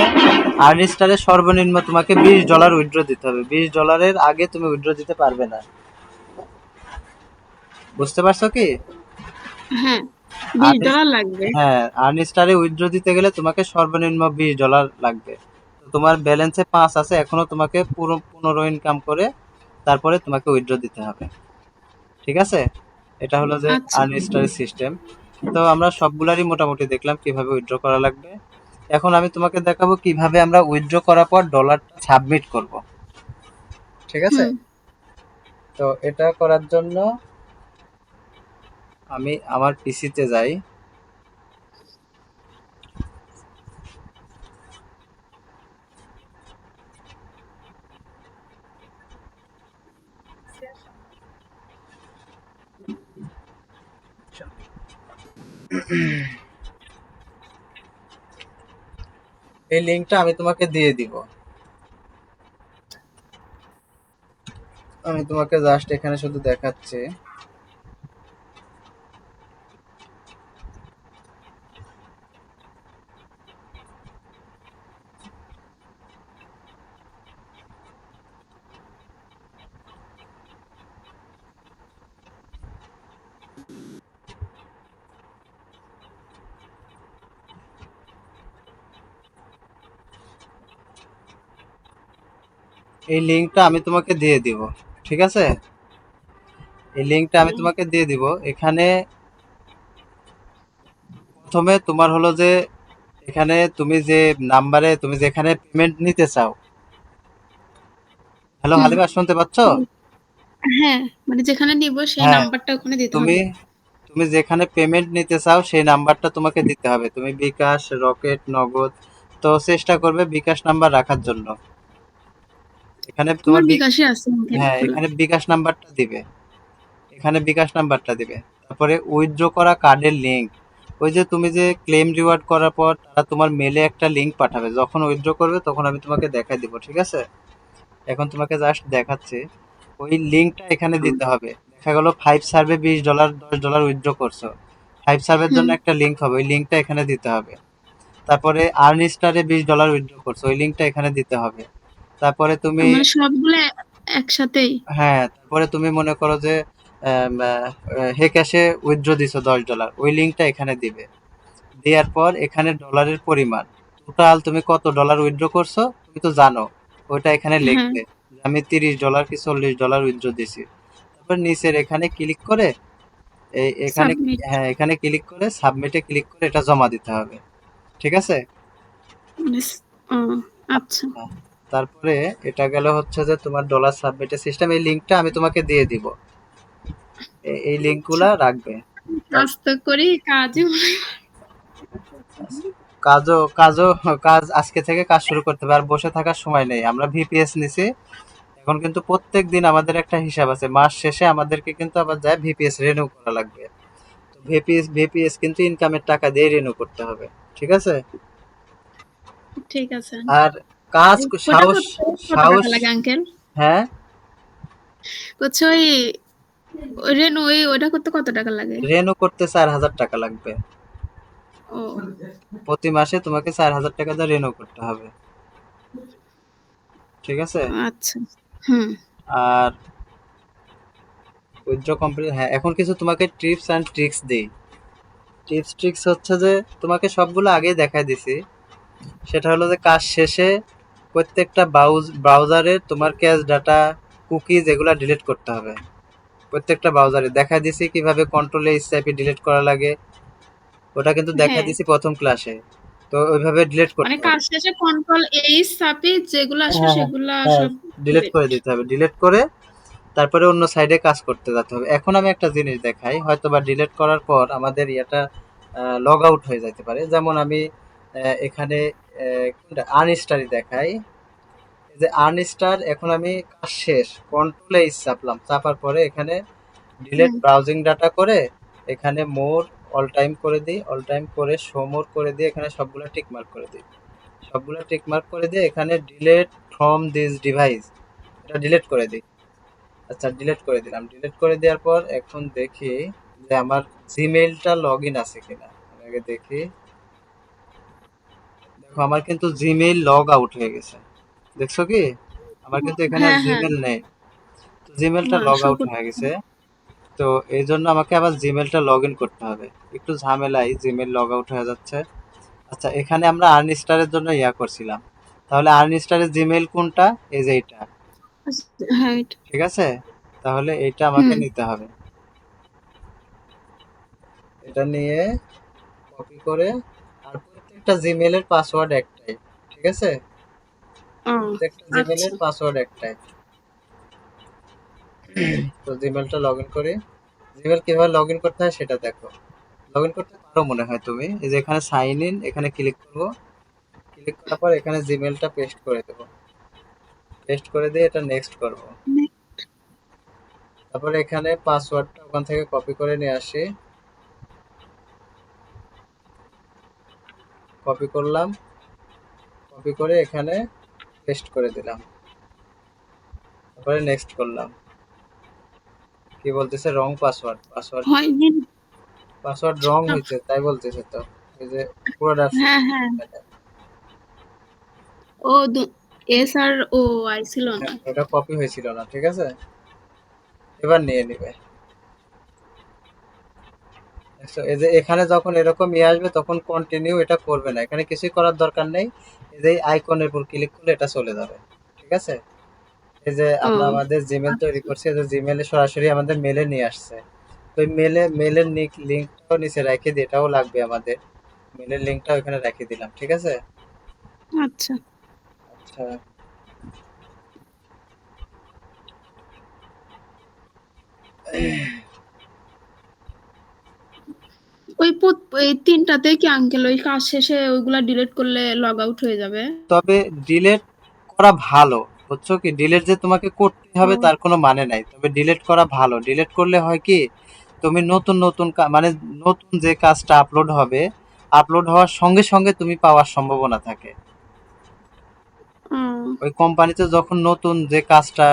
আর্নিস্টারে সর্বনিম্ন তোমাকে $20 উইথড্র দিতে হবে, $20 আগে তুমি উইথড্র দিতে পারবে না। বুঝতে পারছো কি? হ্যাঁ, বিশ আর্নিস ডলার লাগবে। হ্যাঁ, আর্নিস্টারে উইথড্র দিতে গেলে তোমাকে সর্বনিম্ন $20 লাগবে। তো তোমার ব্যালেন্সে 5 আছে, এখনো তোমাকে পুরো 15 ইনকাম করে তারপরে তোমাকে উইথড্র দিতে হবে। ঠিক আছে? এটা হলো যে আচ্ছা। আর্নিস্টারের সিস্টেম। তো আমরা সবগুলারই মোটামুটি দেখলাম কিভাবে উইথড্র করা লাগবে। এখন আমি তোমাকে দেখাবো কিভাবে আমরা উইথড্র করার পর ডলারটা সাবমিট করব। ঠিক আছে? হুম। তো এটা করার জন্য আমি আমার পিসিতে যাই। এই লিঙ্কটা আমি তোমাকে দিয়ে দিব। আমি তোমাকে জাস্ট এখানে শুধু দেখাচ্ছি। এই লিঙ্কটা আমি তোমাকে দিয়ে দিব। ঠিক আছে? এই লিঙ্কটা আমি তোমাকে দিয়ে দিব। এখানে প্রথমে তোমার হলো যে এখানে তুমি যে নাম্বারে তুমি যেখানে পেমেন্ট নিতে চাও। হ্যালো হুম। হালিমা, শুনতে পাচ্ছ? হ্যাঁ, মানে যেখানে নিব সেই হ্যাঁ, নাম্বারটা ওখানে দিতে তুমি হবে। তুমি যেখানে পেমেন্ট নিতে চাও সেই নাম্বারটা তোমাকে দিতে হবে। তুমি বিকাশ, রকেট, নগদ, তো চেষ্টা করবে বিকাশ নাম্বার রাখার জন্য। এখানে আমার তোমার বিকাশে আছে আঙ্কেল হ্যাঁ, খোলা। এখানে বিকাশ নাম্বারটা দিবে। এখানে বিকাশ নাম্বারটা দিবে। তারপরে উইথড্র করা কার্ডের লিংক। ওই যে তুমি যে ক্লেম রিওয়ার্ড করার পর তারা তোমার মেলে একটা লিংক পাঠাবে, যখন উইথড্র করবে তখন আমি তোমাকে দেখাই দিব। ঠিক আছে? এখন তোমাকে জাস্ট দেখাচ্ছি। ওই লিংকটা এখানে দিতে হবে। দেখা গেল 5 সার্ভে $20, $10 উইথড্র করছো, 5 সার্ভের হুম। জন্য একটা লিংক হবে, ওই লিংকটা এখানে দিতে হবে। তারপরে আর্ন স্টারে $20 উইথড্র করছো, ওই লিংকটা এখানে দিতে হবে। তারপরে তুমি মানে সবগুলো একসাথেই। হ্যাঁ, তারপরে তুমি মনে করো যে হে ক্যাশে উইথড্র দিছো $10, ওই লিংকটা এখানে দিবে। দেওয়ার পর এখানে ডলারের পরিমাণ, টোটাল তুমি কত ডলার উইথড্র করছো তুমি তো জানো, ওইটা এখানে হ্যাঁ। লিখবে যে আমি $30 কি $40 উইথড্র দিছি। তারপর নিচের এখানে ক্লিক করে এখানে সাবমিট। হ্যাঁ, এখানে ক্লিক করে সাবমিটে ক্লিক করে এটা জমা দিতে হবে। ঠিক আছে? মানে ও আচ্ছা। আচ্ছা, তারপরে এটা গেল হচ্ছে যে তোমার ডলার সাবমিটের সিস্টেম। এই লিংকটা আমি তোমাকে দিয়ে দিব। এই আচ্ছা, লিংকগুলা রাখবে। কাজ তো করি, কাজই মনে হয়। কাজ আজকে থেকে কাজ শুরু করতে হবে, আর বসে থাকার সময় নেই। আমরা ভিপিএস নিছি। এখন কিন্তু প্রত্যেক দিন আমাদের একটা হিসাব আছে, মাস শেষে আমাদেরকে কিন্তু আবার যায় ভিপিএস রিনিউ করা লাগবে। তো ভিপিএস কিন্তু ইনকামের টাকা দিয়ে রিনিউ করতে হবে। ঠিক আছে? ঠিক আছে। আর কাজ ওটা সাহস করতে কত সাহস টাকা লাগে আঙ্কেল? হ্যাঁ, হচ্ছে ওই রেনু ওইটা করতে কত টাকা লাগে? রিনিউ করতে 4,000 টাকা লাগবে। ও প্রতি মাসে তোমাকে 4,000 টাকা দিয়ে রিনিউ করতে হবে। ঠিক আছে? আচ্ছা। হুম। আর উইথড্র কমপ্লিট, হ্যাঁ, এখন কিছু তোমাকে টিপস অ্যান্ড ট্রিক্স দিই। টিপস ট্রিক্স হচ্ছে যে তোমাকে সবগুলো আগেই দেখাই দিছি। সেটা হলো যে কাজ শেষে প্রত্যেকটা ব্রাউজারে তোমার ক্যাশ ডাটা, কুকিজ এগুলা ডিলিট করতে হবে। প্রত্যেকটা ব্রাউজারে দেখা দিছি কিভাবে কন্ট্রোলে স্টাইপে ডিলিট করা লাগে। ওটা কিন্তু দেখা হ্যাঁ, দিছি প্রথম ক্লাসে। তো ওইভাবে ডিলিট মানে করতে কাজ হবে। শেষে কন্ট্রোল এইচ চাপে যেগুলো আসবে হ্যাঁ, হ্যাঁ, সেগুলা হ্যাঁ, সব ডিলিট delete। করে দিতে হবে। ডিলিট করে তারপরে অন্য সাইডে কাজ করতে যেতে হবে। এখন আমি একটা জিনিস দেখাই, হয়তো বা ডিলিট করার পর আমাদের ইয়েটা লগ আউট হয়ে যেতে পারে। যেমন আমি এখানে আনস্টারি দেখাই। এই যে আনস্টার, এখন আমি কাজ শেষ, কন্ট্রোল এইচ চাপলাম, চাপার পরে এখানে ডিলিট হুম। ব্রাউজিং ডাটা করে এখানে মোর অল টাইম করে দিই, অল টাইম করে শো মোর করে দিয়ে এখানে সবগুলো টিক মার্ক করে দিই। সবগুলো টিক মার্ক করে দিয়ে এখানে ডিলিট ফ্রম দিস ডিভাইস, এটা ডিলিট করে দিই। আচ্ছা, ডিলিট করে দিলাম। ডিলিট করে দেওয়ার পর এখন দেখি যে আমার জিমেইলটা লগ ইন আছে কিনা। আমি আগে দেখি। দেখো আমার কিন্তু জিমেইল লগ আউট হয়ে গেছে। দেখছো কি? আমার কিন্তু এখানে আর হ্যাঁ, হ্যাঁ। জিমেইল নেই। তো জিমেইলটা না, লগ শো আউট হয়ে করতেছে গেছে। না। তো এই জন্য আমাকে আবার জিমেলটা লগ ইন করতে হবে, একটু ঝামেলাই জিমেল লগ আউট হয়ে যাচ্ছে। আচ্ছা, এখানে আমরা আর্নিস্টারের জন্য ইয়া করছিলাম, তাহলে আর্নিস্টারের জিমেল কোনটা? এই যে এইটা, আচ্ছা, হ্যাঁ এটা। ঠিক আছে? তাহলে এইটা আমাকে হুম। নিতে হবে, এটা নিয়ে কপি করে, আর প্রত্যেকটা জিমেলের পাসওয়ার্ড একটাই, ঠিক আছে? ও প্রত্যেকটা জিমেলের আচ্ছা। পাসওয়ার্ড একটাই। তো জিমেলটা লগ ইন করি। জিমেল কিভাবে লগ ইন করতে হয় সেটা দেখো। লগ ইন করতে পারো মনে হয় তুমি, এই যে এখানে সাইন ইন, এখানে ক্লিক করবো। ক্লিক করার পর এখানে জিমেলটা পেস্ট করে দেবো, পেস্ট করে দিয়ে এটা নেক্সট করব। তারপরে এখানে পাসওয়ার্ডটা ওখান থেকে কপি করে নিয়ে আসি, কপি করলাম, কপি করে এখানে পেস্ট করে দিলাম, তারপরে নেক্সট করলাম। কি বলতেছে? রং পাসওয়ার্ড, পাসওয়ার্ড, হয়নি। পাসওয়ার্ড রং হয়েছে তাই বলতেছে তো। এই যে পুরোটা হ্যাঁ হ্যাঁ। ও এস আর ও আই ছিল না। ওটা কপি হয়েছিল না, ঠিক আছে? এবার নিয়ে নিবে। So, এই যে এখানে যখন এরকম ইয়ে আসবে তখন কন্টিনিউ এটা করবে না, এখানে কিছুই করার দরকার নেই। এই যে আইকনের উপর ক্লিক করলে এটা চলে যাবে, ঠিক আছে? এই যে ও আমরা আমাদের জিমেল তৈরি আচ্ছা। করছি, এই যে জিমেলে সরাসরি আমাদের মেলে নিয়ে আসছে। তো এই মেলের লিঙ্কটাও নিচে রেখে দিই, এটাও লাগবে আমাদের। মেলের লিঙ্কটাও এখানে রেখে দিলাম, ঠিক আছে? আচ্ছা। আচ্ছা, এই তিনটাতে কি আঙ্কেল ওই কাজ শেষে ওইগুলা ডিলিট করলে লগ আউট হয়ে যাবে? তবে ডিলেট করা ভালো, বুঝছো কি? ডিলেট যে তোমাকে করতে ও হবে তার কোনো মানে নাই, তবে ডিলেট করা ভালো। ডিলেট করলে হয় কি, তুমি নতুন নতুন মানে নতুন যে কাজটা আপলোড হবে, আপলোড হওয়ার সঙ্গে সঙ্গে তুমি পাওয়ার সম্ভাবনা থাকে। ও ওই কোম্পানিতে যখন নতুন যে কাজটা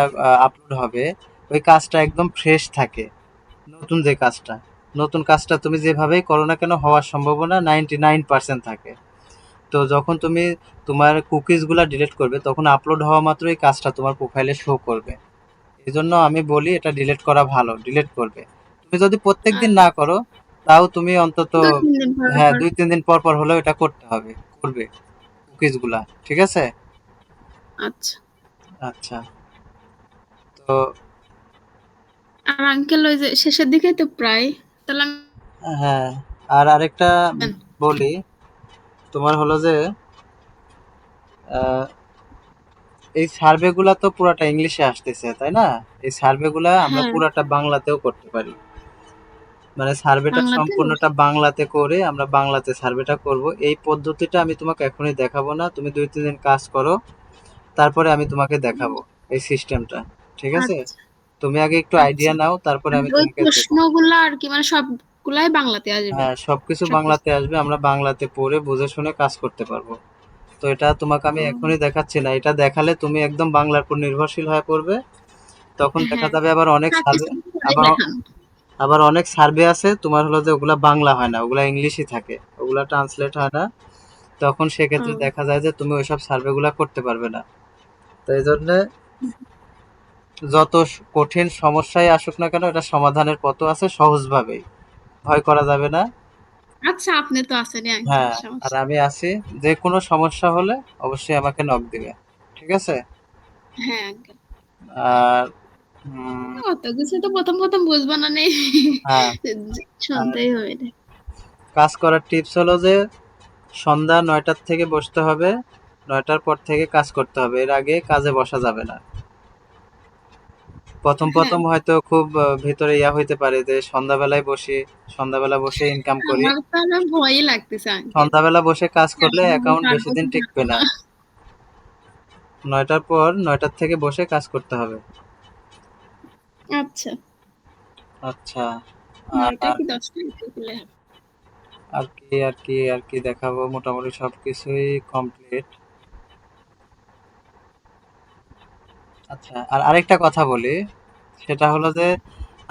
আপলোড হবে, ওই কাজটা একদম ফ্রেশ থাকে। নতুন যে কাজটা, নতুন কাজটা তুমি যেভাবেই করো না কেন হওয়ার সম্ভাবনা 99% থাকে। তো যখন তুমি তোমার কুকিজগুলা ডিলিট করবে তখন আপলোড হওয়া মাত্রই কাজটা তোমার প্রোফাইলে শো করবে। এই জন্য আমি বলি এটা ডিলিট করা ভালো, ডিলিট করবে। তুমি যদি প্রত্যেকদিন আচ্ছা। না করো, তাও তুমি অন্তত 2-3 দিন পর হ্যাঁ পর। 2-3 দিন পর পর হলেও এটা করতে হবে, করবে কুকিজগুলা, ঠিক আছে? আচ্ছা। আচ্ছা, তো আর আঙ্কেল ওই যে শেষের দিকেই তো প্রায়, তাহলে হ্যাঁ, আর আরেকটা বলি, তোমার হলো যে আহ, এই সার্ভেগুলা তো পুরাটা ইংলিশে আসতেছে, তাই না? এই সার্ভেগুলা আমরা হ্যাঁ পুরাটা বাংলাতেও করতে পারি। মানে সার্ভেটা বাংলাতে। সম্পূর্ণটা বাংলাতে করে আমরা বাংলাতে সার্ভেটা করব। এই পদ্ধতিটা আমি তোমাকে এখনই দেখাবো না, তুমি 2-3 দিন কাজ করো, তারপরে আমি তোমাকে দেখাবো এই সিস্টেমটা, ঠিক আছে? আচ্ছা তুমি আগে একটু আচ্ছা। আইডিয়া নাও, তারপরে মানে আমি ওই তোমাকে দেবো। প্রশ্নগুলা আর কি, মানে সবগুলাই বাংলাতে আসবে। হ্যাঁ, সবকিছু সবকিছু। বাংলাতে আসবে, আমরা বাংলাতে পড়ে বুঝে শুনে কাজ করতে পারবো। তো এটা তোমাকে আমি ও এখনই দেখাচ্ছি না, এটা দেখালে তুমি একদম বাংলার উপর নির্ভরশীল হয়ে পড়বে। তখন দেখা হ্যাঁ, যাবে আবার অনেক সার্ভে, প্র্যাকটিস করেই আবার দেখান। আবার অনেক সার্ভে আছে তোমার হলো যে ওগুলা বাংলা হয় না, ওগুলা ইংলিশই থাকে, ওগুলা ট্রান্সলেট হয় না। তখন সেক্ষেত্রে ও দেখা যায় যে তুমি ওইসব সার্ভেগুলা করতে পারবে না। তো এই জন্য যত কঠিন সমস্যাই আসুক না কেন, এটা সমাধানের পথও আছে সহজভাবেই, ভয় করা যাবে না। আচ্ছা, আপনি তো আছেনই আঙ্কেল, হ্যাঁ, আর সমস্যা আমি আছি, যে কোনো সমস্যা হলে অবশ্যই আমাকে নক দিবে, ঠিক আছে? নেই। হ্যাঁ আঙ্কেল। আর অত কিছু তো প্রথম প্রথম বুঝবো না নেই, হ্যাঁ, আর শুনতেই হবে রে। কাজ করার টিপস হলো যে সন্ধ্যা 9টার থেকে বসতে হবে, 9টার পর থেকে কাজ করতে হবে, এর আগে কাজে বসা যাবে না। প্রথম হ্যাঁ, প্রথম হয়তো খুব ভিতরে ইয়া হইতে পারে যে সন্ধ্যাবেলায় বসি, সন্ধ্যাবেলা বসে ইনকাম করি। আমার তো আবার ভয়ই লাগতেছে আঙ্কেল। সন্ধ্যাবেলা বসে কাজ করলে আসলে আমি অ্যাকাউন্ট বেশি পারবো দিন কি টিকবে পারবো না। না। 9টার পর 9টার থেকে বসে কাজ করতে হবে। আচ্ছা, আচ্ছা, 9টা আর কি 10টা করলে হবে? আর কি দেখাবো, মোটামুটি সবকিছুই কমপ্লিট। আচ্ছা, আর আরেকটা কথা বলি, সেটা হলো যে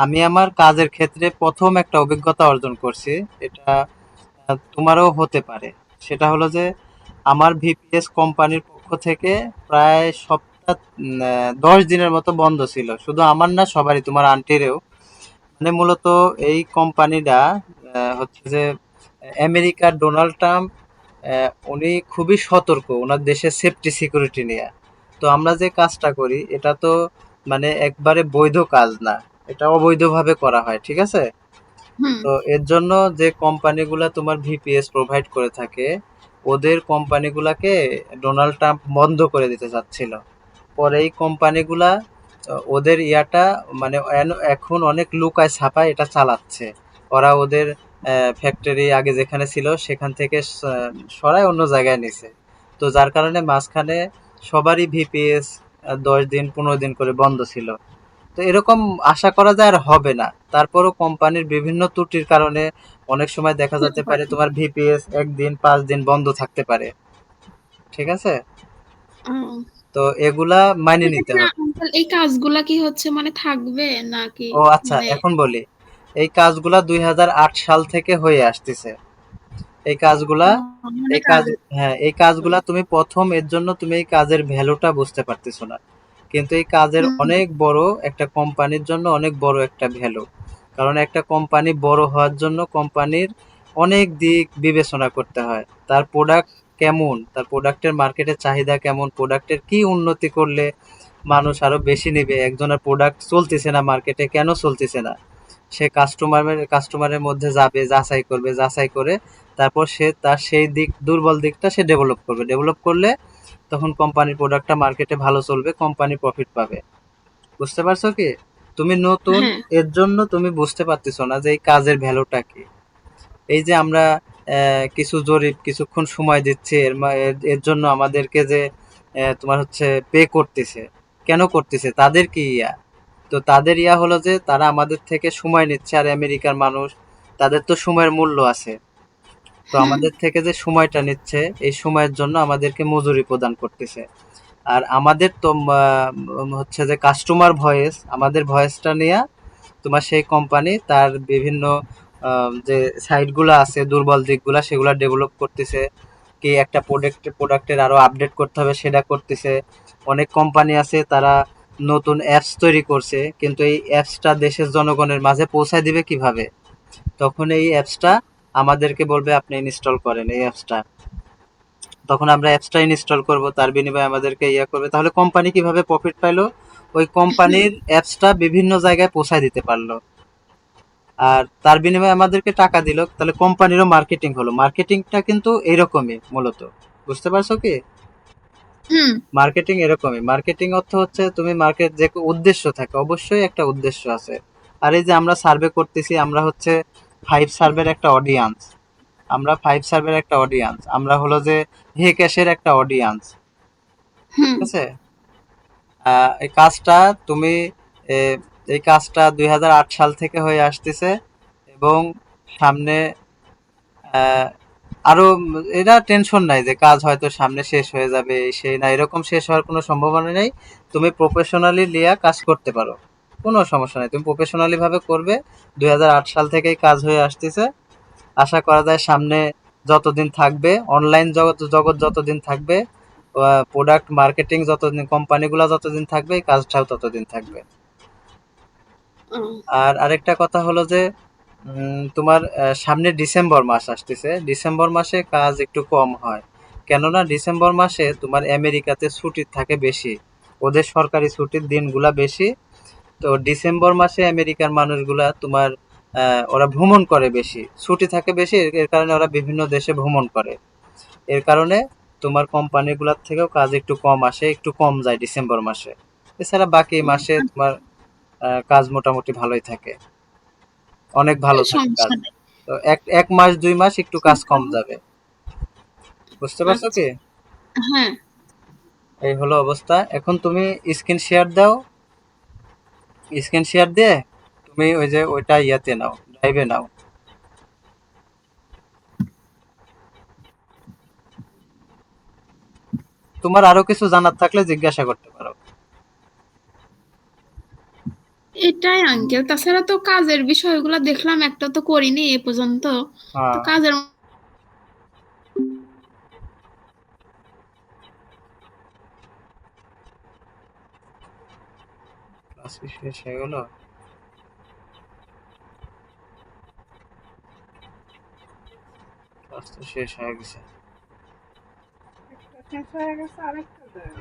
আমি আমার কাজের ক্ষেত্রে প্রথম একটা অভিজ্ঞতা অর্জন করছি, এটা তোমারও হতে পারে। সেটা হলো যে আমার ভিপিএস কোম্পানির পক্ষ থেকে প্রায় সপ্তাহ 10 দিনের মতো বন্ধ ছিল, শুধু আমার না সবারই, তোমার আন্টিরেও। মানে মূলত এই কোম্পানিটা হচ্ছে যে আমেরিকার ডোনাল্ড ট্রাম্প উনি খুবই সতর্ক ওনার দেশের সেফটি সিকিউরিটি নিয়ে। তো আমরা যে কাজটা করি এটা তো মানে একবারে বৈধ কাজ না, এটা অবৈধভাবে করা হয়, ঠিক আছে? হুম তো এর জন্য যে কোম্পানিগুলা তোমার ভিপিএস প্রোভাইড করে থাকে, ওদের কোম্পানিগুলাকে ডোনাল্ড ট্রাম্প বন্ধ করে দিতে চাচ্ছিল। পরে এই কোম্পানিগুলা ওদের ইয়াটা মানে এখন অনেক লুকায় ছাপায় এটা চালাচ্ছে। ওরা ওদের ফ্যাক্টরি আগে যেখানে ছিল সেখান থেকে সরায় অন্য জায়গায় নিছে। তো যার কারণে মাঝখানে সবারই ভিপিএস 10 দিন 15 দিন করে বন্ধ ছিল। তো এরকম আশা করা যায় আর হবে না। তারপরও কোম্পানির বিভিন্ন ত্রুটির কারণে অনেক সময় দেখা হতে যেতে পারে পারে। তোমার ভিপিএস 1 দিন 5 দিন বন্ধ থাকতে পারে, ঠিক আছে? ও, তো এগুলা মাইনে নিতে সেক্ষেত্রে হবে। আঙ্কেল এই কাজগুলা কি হচ্ছে মানে থাকবে নাকি? ও আচ্ছা, মানে এখন বলি। এই কাজগুলা 2008 সাল থেকে হয়ে আসতেছে। এই কাজগুলা মানে এই কাজ কাজের। হ্যাঁ, এই কাজগুলা তুমি প্রথম এর জন্য তুমি এই কাজের ভ্যালুটা বুঝতে পারতেছো না। কিন্তু এই কাজের হুম অনেক বড় একটা কোম্পানির জন্য অনেক বড় একটা ভ্যালু। কারণ একটা কোম্পানি বড় হওয়ার জন্য কোম্পানির অনেক দিক বিবেচনা করতে হয়। তার প্রোডাক্ট কেমন, তার প্রোডাক্টের মার্কেটের চাহিদা কেমন, প্রোডাক্টের কি উন্নতি করলে মানুষ আরো বেশি নেবে, একজনের প্রোডাক্ট চলতেছে না মার্কেটে কেন চলতেছে না, সে কাস্টমারের মধ্যে যাবে, যাচাই করবে, যাচাই করে তারপর সে তার সেই দিক দুর্বল দিকটা সে ডেভেলপ করবে, ডেভেলপ করলে তখন কোম্পানির প্রোডাক্টটা মার্কেটে ভালো চলবে, কোম্পানি প্রফিট পাবে। বুঝতে পারছো কি? তুমি নতুন, হ্যাঁ এর জন্য তুমি বুঝতে পারতেছো না যে এই কাজের ভ্যালুটা কি। এই যে আমরা কিছু জরিপ কিছুক্ষণ সময় দিচ্ছি এর জন্য আমাদেরকে যে তোমার হচ্ছে পে করতেছে, কেন করতেছে, তাদের কি ইয়া? তো তাদের ইয়া হলো যে তারা আমাদের থেকে সময় নিচ্ছে, আর আমেরিকার মানুষ তাদের তো সময়ের মূল্য আছে। তো হুম আমাদের থেকে যে সময়টা নিচ্ছে এই সময়ের জন্য আমাদেরকে মজুরি প্রদান করতেছে। আর আমাদের তো হচ্ছে যে কাস্টমার ভয়েস, আমাদের ভয়েসটা নিয়ে তোমার সেই কোম্পানি তার বিভিন্ন যে সাইটগুলো আছে দুর্বল দিকগুলা সেগুলা ডেভেলপ করতেছে, কি একটা প্রোডাক্টের আরো আপডেট করতে হবে সেটা করতেছে। অনেক কোম্পানি আছে তারা নতুন অ্যাপস তৈরি করছে, কিন্তু এই অ্যাপসটা দেশের জনগণের মাঝে পৌঁছায় দিবে কিভাবে? তখন এই অ্যাপসটা আমাদেরকে বলবে আপনি ইনস্টল করেন এই অ্যাপসটা। তখন আমরা অ্যাপসটা ইনস্টল করব, তার বিনিময়ে আমাদেরকে ইয়া করবে। তাহলে কোম্পানি কিভাবে প্রফিট পাইলো? ওই হুম কোম্পানির অ্যাপসটা বিভিন্ন জায়গায় পৌঁছায় দিতে পারলো, আর তার বিনিময়ে আমাদেরকে টাকা দিল। তাহলে কোম্পানিরও মার্কেটিং হলো। মার্কেটিংটা কিন্তু এরকমই মূলত। বুঝতে পারছো কি? হুম মার্কেটিং এরকমই। মার্কেটিং অর্থ হচ্ছে তুমি মার্কেট যে উদ্দেশ্য থাকে, অবশ্যই একটা উদ্দেশ্য আছে। আর এই যে আমরা সার্ভে করতেছি, আমরা হচ্ছে 5 সার্ভের একটা অডিয়েন্স। আমরা হলো যে হে ক্যাশের একটা অডিয়েন্স, ঠিক হুম আছে? এই কাজটা তুমি এ, এই কাজটা 2008 সাল থেকে হয়ে আসতেছে, এবং সামনে আরো এটা টেনশন নাই যে কাজ হয়তো সামনে শেষ হয়ে যাবে, সেই না, এরকম শেষ হওয়ার কোনো সম্ভাবনা নেই। তুমি প্রফেশনালি লিয়া কাজ করতে পারো, কোনো সমস্যা নেই, তুমি প্রফেশনালি ভাবে করবে। 2008 সাল থেকেই কাজ হয়ে আসতেছে। আশা করা যায় সামনে যতদিন থাকবে অনলাইন জগৎ জগৎ যতদিন থাকবে, প্রোডাক্ট মার্কেটিং যতদিন, কোম্পানিগুলো যতদিন থাকবে, এই কাজটাও ততদিন থাকবে। ও, আর আরেকটা কথা হলো যে তোমার সামনে ডিসেম্বর মাস আসতেছে, ডিসেম্বর মাসে কাজ একটু কম হয়। কেননা ডিসেম্বর মাসে তোমার আমেরিকাতে ছুটি থাকে বেশি, ওদের সরকারি ছুটির দিনগুলা বেশি। তো ডিসেম্বর মাসে আমেরিকার মানুষগুলা তোমার ওরা ভ্রমণ করে বেশি, ছুটি থাকে বেশি, এর কারণে ওরা বিভিন্ন দেশে ভ্রমণ করে। এর কারণে তোমার কোম্পানিগুলোর থেকেও কাজ একটু কম আসে, একটু কম যায় ডিসেম্বর মাসে। এছাড়া বাকি মাসে তোমার কাজ মোটামুটি ভালোই থাকে, অনেক ভালো থাকে কাজ। সমস্যা নেই। তো এক এক মাস 2 মাস একটু কাজ কম যাবে। বুঝতে পারছো আচ্ছা, কি? হ্যাঁ। এই হলো অবস্থা। এখন তুমি স্ক্রিন শেয়ার দাও, স্ক্রিন শেয়ার দিয়ে তুমি ওই যে ওইটা ইয়াতে নাও, ড্রাইভে নাও। তোমার আরো কিছু জানার থাকলে জিজ্ঞাসা করতে পারো। এটাই আঙ্কেল, তাছাড়া তো কাজের বিষয়গুলো দেখলাম, একটা তো করিনি এ পর্যন্ত। তো হ্যাঁ, কাজের ক্লাস কি শেষ হয়ে গেল? কাজ তো শেষ হয়ে গেছে। একটা শেষ হয়ে গেছে, আরেকটা দেয়।